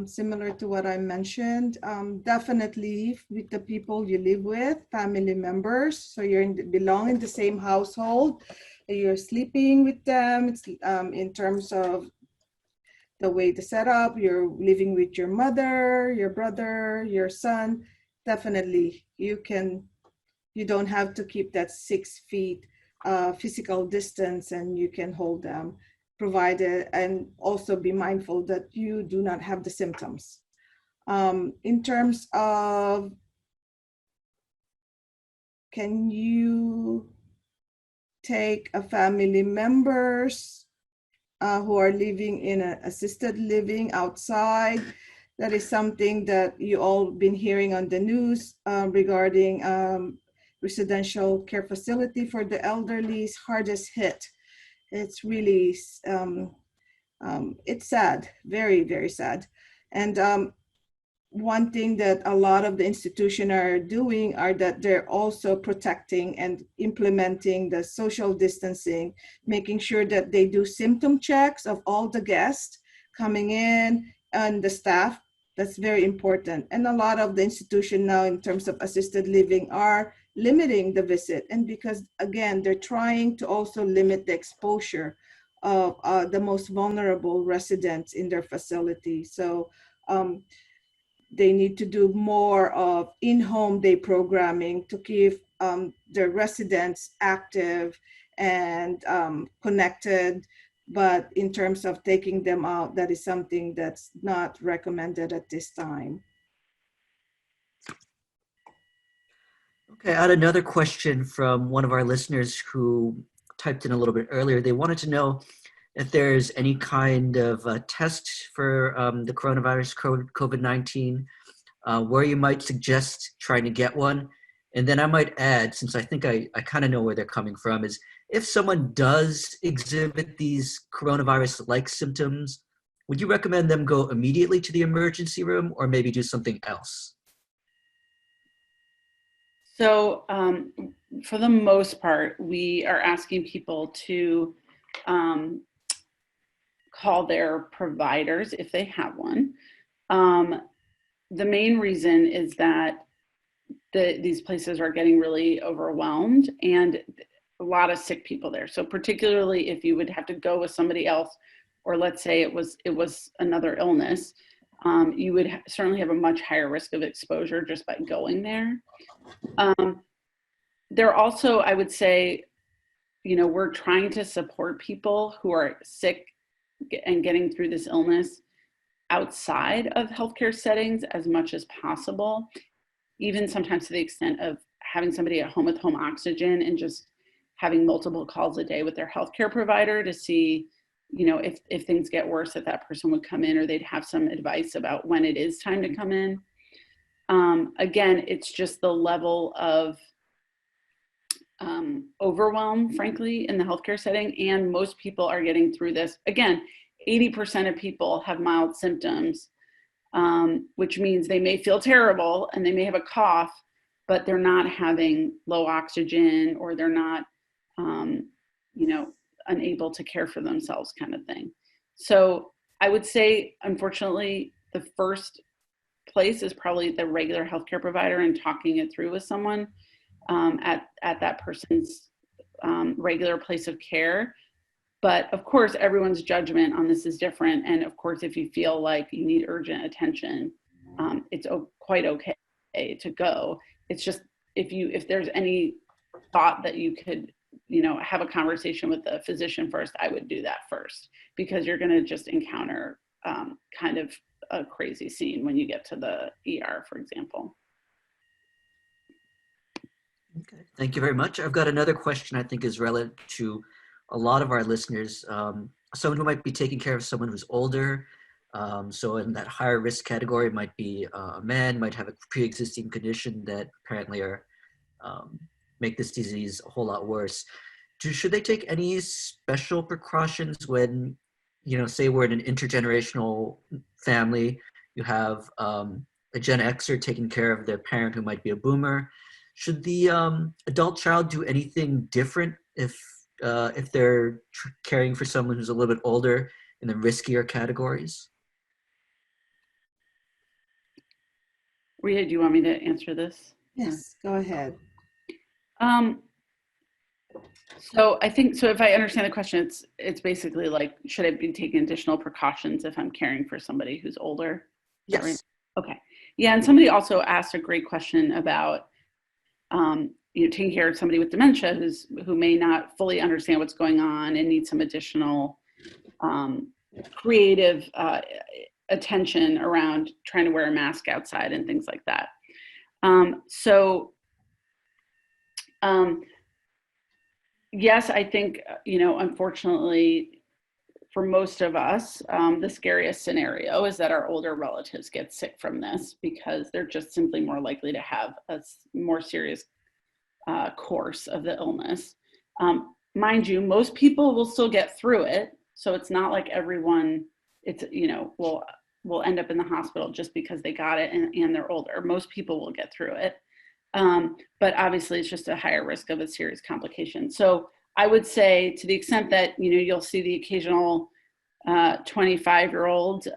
similar to what I mentioned. Definitely with the people you live with, family members. So belong in the same household, you're sleeping with them. It's in terms of the way to set up, you're living with your mother, your brother, your son. Definitely, you don't have to keep that 6 feet physical distance, and you can hold them, provided, and also be mindful that you do not have the symptoms. In terms of, can you take a family members who are living in an assisted living outside? That is something that you all been hearing on the news regarding residential care facility for the elderly is hardest hit. It's really, it's sad, very, very sad. And one thing that a lot of the institutions are doing are that they're also protecting and implementing the social distancing, making sure that they do symptom checks of all the guests coming in and the staff. That's very important. And a lot of the institution now in terms of assisted living are limiting the visit. And because again, they're trying to also limit the exposure of the most vulnerable residents in their facility. So they need to do more of in-home day programming to keep their residents active and connected. But in terms of taking them out, that is something that's not recommended at this time. Okay, I had another question from one of our listeners who typed in a little bit earlier. They wanted to know if there's any kind of test for the coronavirus, COVID-19, where you might suggest trying to get one. And then I might add, since I think I kind of know where they're coming from, is if someone does exhibit these coronavirus-like symptoms, would you recommend them go immediately to the emergency room or maybe do something else? So for the most part, we are asking people to call their providers if they have one. The main reason is that these places are getting really overwhelmed and a lot of sick people there. So particularly if you would have to go with somebody else, or let's say it was another illness, you would certainly have a much higher risk of exposure just by going there. There also, I would say, we're trying to support people who are sick and getting through this illness outside of healthcare settings as much as possible, even sometimes to the extent of having somebody at home with home oxygen and just having multiple calls a day with their healthcare provider to see, if things get worse, that person would come in, or they'd have some advice about when it is time to come in. Again, it's just the level of overwhelm, frankly, in the healthcare setting, and most people are getting through this. Again, 80% of people have mild symptoms, which means they may feel terrible and they may have a cough, but they're not having low oxygen, or they're not, unable to care for themselves, kind of thing. So I would say, unfortunately, the first place is probably the regular healthcare provider and talking it through with someone at that person's regular place of care. But of course, everyone's judgment on this is different. And of course, if you feel like you need urgent attention, it's quite okay to go. It's just, if there's any thought that you could, have a conversation with the physician first, I would do that first, because you're going to just encounter kind of a crazy scene when you get to the ER, for example. Okay, thank you very much. I've got another question I think is relevant to a lot of our listeners. Someone who might be taking care of someone who's older. So in that higher risk category might be a man, might have a pre-existing condition that apparently make this disease a whole lot worse. Should they take any special precautions when, say we're in an intergenerational family, you have a Gen Xer taking care of their parent who might be a boomer? Should the adult child do anything different if they're caring for someone who's a little bit older in the riskier categories? Rhea, do you want me to answer this? Yes, go ahead. So I think, so if I understand the question, it's basically like, should I be taking additional precautions if I'm caring for somebody who's older? Is that right? Okay. Yeah, and somebody also asked a great question about, taking care of somebody with dementia who may not fully understand what's going on and need some additional creative attention around trying to wear a mask outside and things like that. Yes, I think, unfortunately, for most of us, the scariest scenario is that our older relatives get sick from this because they're just simply more likely to have a more serious course of the illness. Mind you, most people will still get through it. So it's not like everyone, will end up in the hospital just because they got it and they're older. Most people will get through it. But obviously it's just a higher risk of a serious complication. So I would say, to the extent that, you'll see the occasional 25-year-old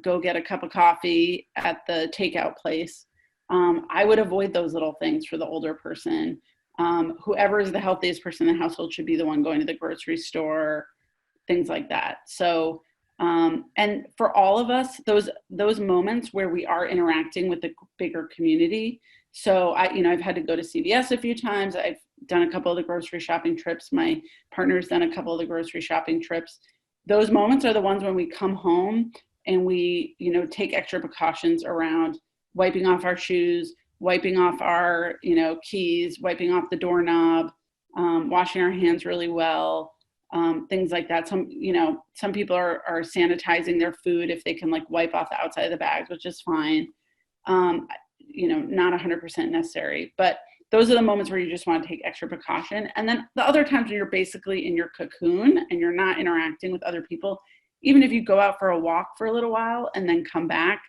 go get a cup of coffee at the takeout place, I would avoid those little things for the older person. Whoever is the healthiest person in the household should be the one going to the grocery store, things like that. So, and for all of us, those moments where we are interacting with the bigger community. So I've had to go to CVS a few times. I've done a couple of the grocery shopping trips. My partner's done a couple of the grocery shopping trips. Those moments are the ones when we come home and we, take extra precautions around wiping off our shoes, wiping off our, keys, wiping off the doorknob, washing our hands really well, things like that. Some people are sanitizing their food if they can wipe off the outside of the bags, which is fine. Not 100% necessary, but those are the moments where you just want to take extra precaution. And then the other times when you're basically in your cocoon and you're not interacting with other people, even if you go out for a walk for a little while and then come back,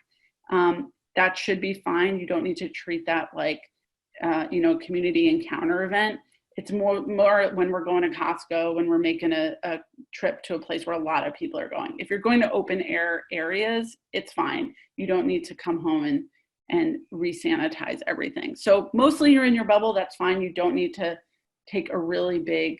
that should be fine. You don't need to treat that like, community encounter event. It's more when we're going to Costco, when we're making a trip to a place where a lot of people are going. If you're going to open air areas, it's fine. You don't need to come home and re-sanitize everything. So mostly you're in your bubble, that's fine. You don't need to take a really big,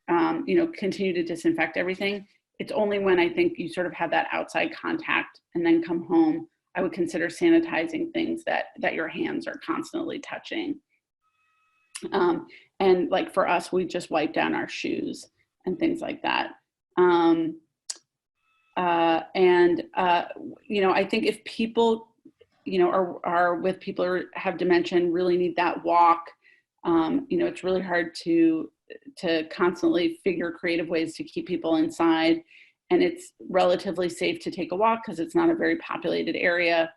continue to disinfect everything. It's only when I think you sort of have that outside contact and then come home, I would consider sanitizing things that your hands are constantly touching. And for us, we just wipe down our shoes and things like that. I think if people, are with people who have dementia and really need that walk, it's really hard to constantly figure creative ways to keep people inside. And it's relatively safe to take a walk because it's not a very populated area.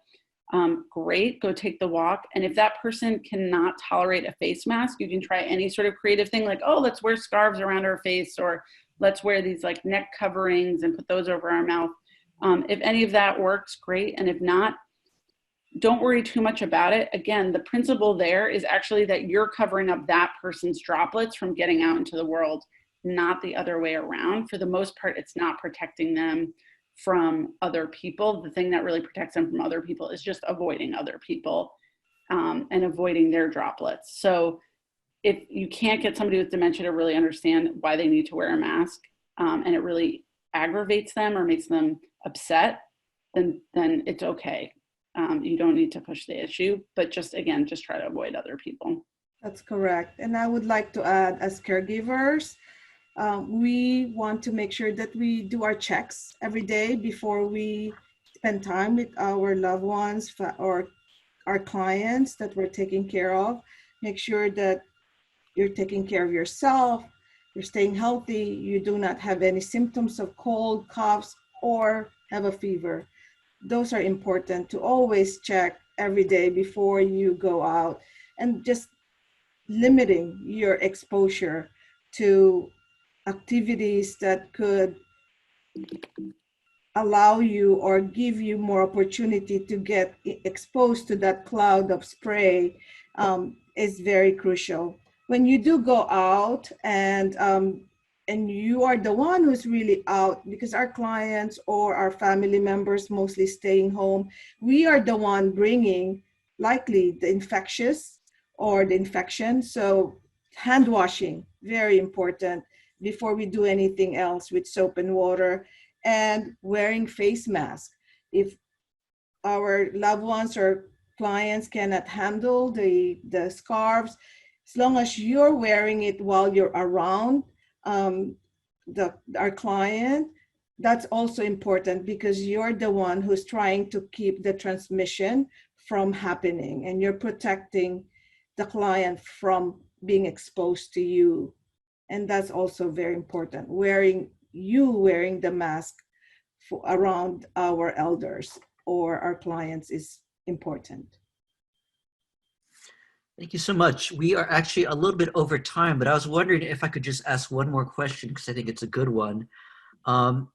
Great, go take the walk. And if that person cannot tolerate a face mask, you can try any sort of creative thing let's wear scarves around our face, or let's wear these neck coverings and put those over our mouth. If any of that works, great. And if not, don't worry too much about it. Again, the principle there is actually that you're covering up that person's droplets from getting out into the world, not the other way around. For the most part, it's not protecting them from other people. The thing that really protects them from other people is just avoiding other people and avoiding their droplets. So if you can't get somebody with dementia to really understand why they need to wear a mask, and it really aggravates them or makes them upset, then it's okay. You don't need to push the issue, but just try to avoid other people. That's correct. And I would like to add, as caregivers, we want to make sure that we do our checks every day before we spend time with our loved ones or our clients that we're taking care of. Make sure that you're taking care of yourself, you're staying healthy, you do not have any symptoms of cold, coughs, or have a fever. Those are important to always check every day before you go out, and just limiting your exposure to activities that could allow you or give you more opportunity to get exposed to that cloud of spray is very crucial. When you do go out and you are the one who's really out, because our clients or our family members mostly staying home, we are the one bringing likely the infectious or the infection. So hand washing, very important before we do anything else with soap and water, and wearing face masks. If our loved ones or clients cannot handle the scarves, as long as you're wearing it while you're around um, our client, that's also important because you're the one who's trying to keep the transmission from happening, and you're protecting the client from being exposed to you. And that's also very important. Wearing the mask around our elders or our clients is important. Thank you so much. We are actually a little bit over time, but I was wondering if I could just ask one more question because I think it's a good one.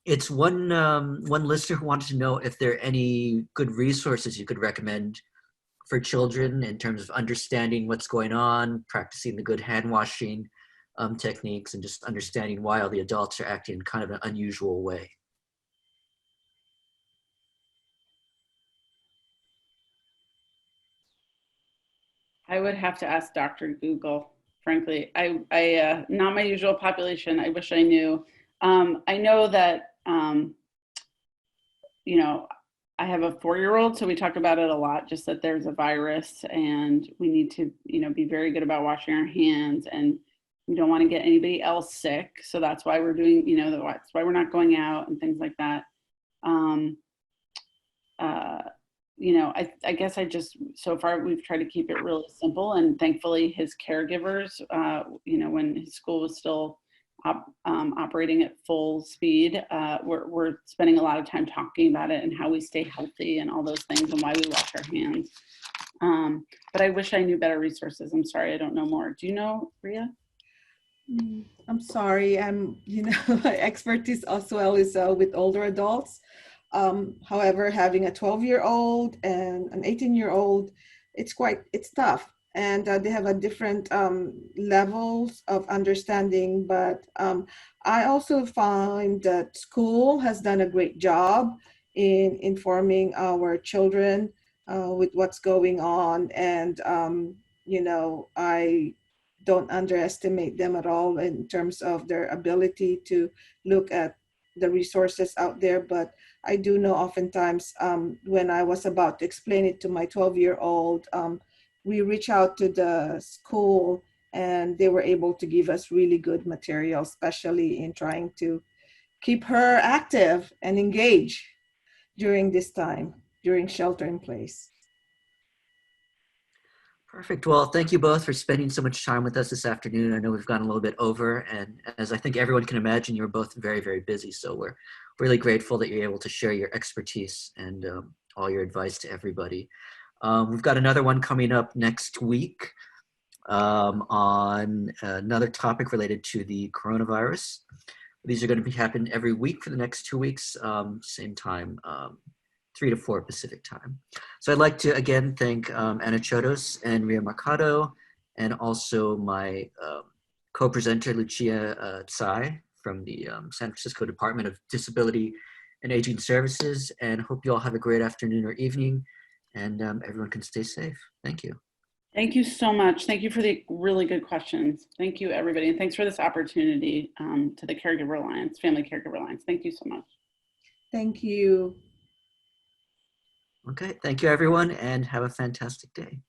It's one listener who wanted to know if there are any good resources you could recommend for children in terms of understanding what's going on, practicing the good hand washing techniques, and just understanding why all the adults are acting in kind of an unusual way. I would have to ask Dr. Google, frankly. Not my usual population. I wish I knew. I know that, you know, I have a 4-year-old, so we talk about it a lot, just that there's a virus and we need to, be very good about washing our hands, and we don't want to get anybody else sick. So that's why we're doing, that's why we're not going out and things like that. I guess so far we've tried to keep it really simple, and thankfully his caregivers, when his school was still operating at full speed, we're spending a lot of time talking about it and how we stay healthy and all those things and why we wash our hands. But I wish I knew better resources. I'm sorry, I don't know more. Do you know, Ria? I'm sorry. My expertise as well is with older adults. However, having a 12-year-old and an 18-year-old, it's tough. And they have a different levels of understanding. But I also find that school has done a great job in informing our children with what's going on. And, I don't underestimate them at all in terms of their ability to look at the resources out there. But I do know oftentimes when I was about to explain it to my 12-year-old, we reach out to the school and they were able to give us really good material, especially in trying to keep her active and engaged during this time, during shelter in place. Perfect. Well, thank you both for spending so much time with us this afternoon. I know we've gone a little bit over, and as I think everyone can imagine, you're both very, very busy. So we're really grateful that you're able to share your expertise and all your advice to everybody. We've got another one coming up next week on another topic related to the coronavirus. These are going to be happening every week for the next 2 weeks, same time, 3 to 4 Pacific time. So I'd like to again thank Ana Chodos and Ria Mercado, and also my co-presenter Lucia Tsai from the San Francisco Department of Disability and Aging Services, and hope you all have a great afternoon or evening, and everyone can stay safe. Thank you. Thank you so much. Thank you for the really good questions. Thank you, everybody. And thanks for this opportunity to the Caregiver Alliance, Family Caregiver Alliance. Thank you so much. Thank you. Okay, thank you everyone, and have a fantastic day.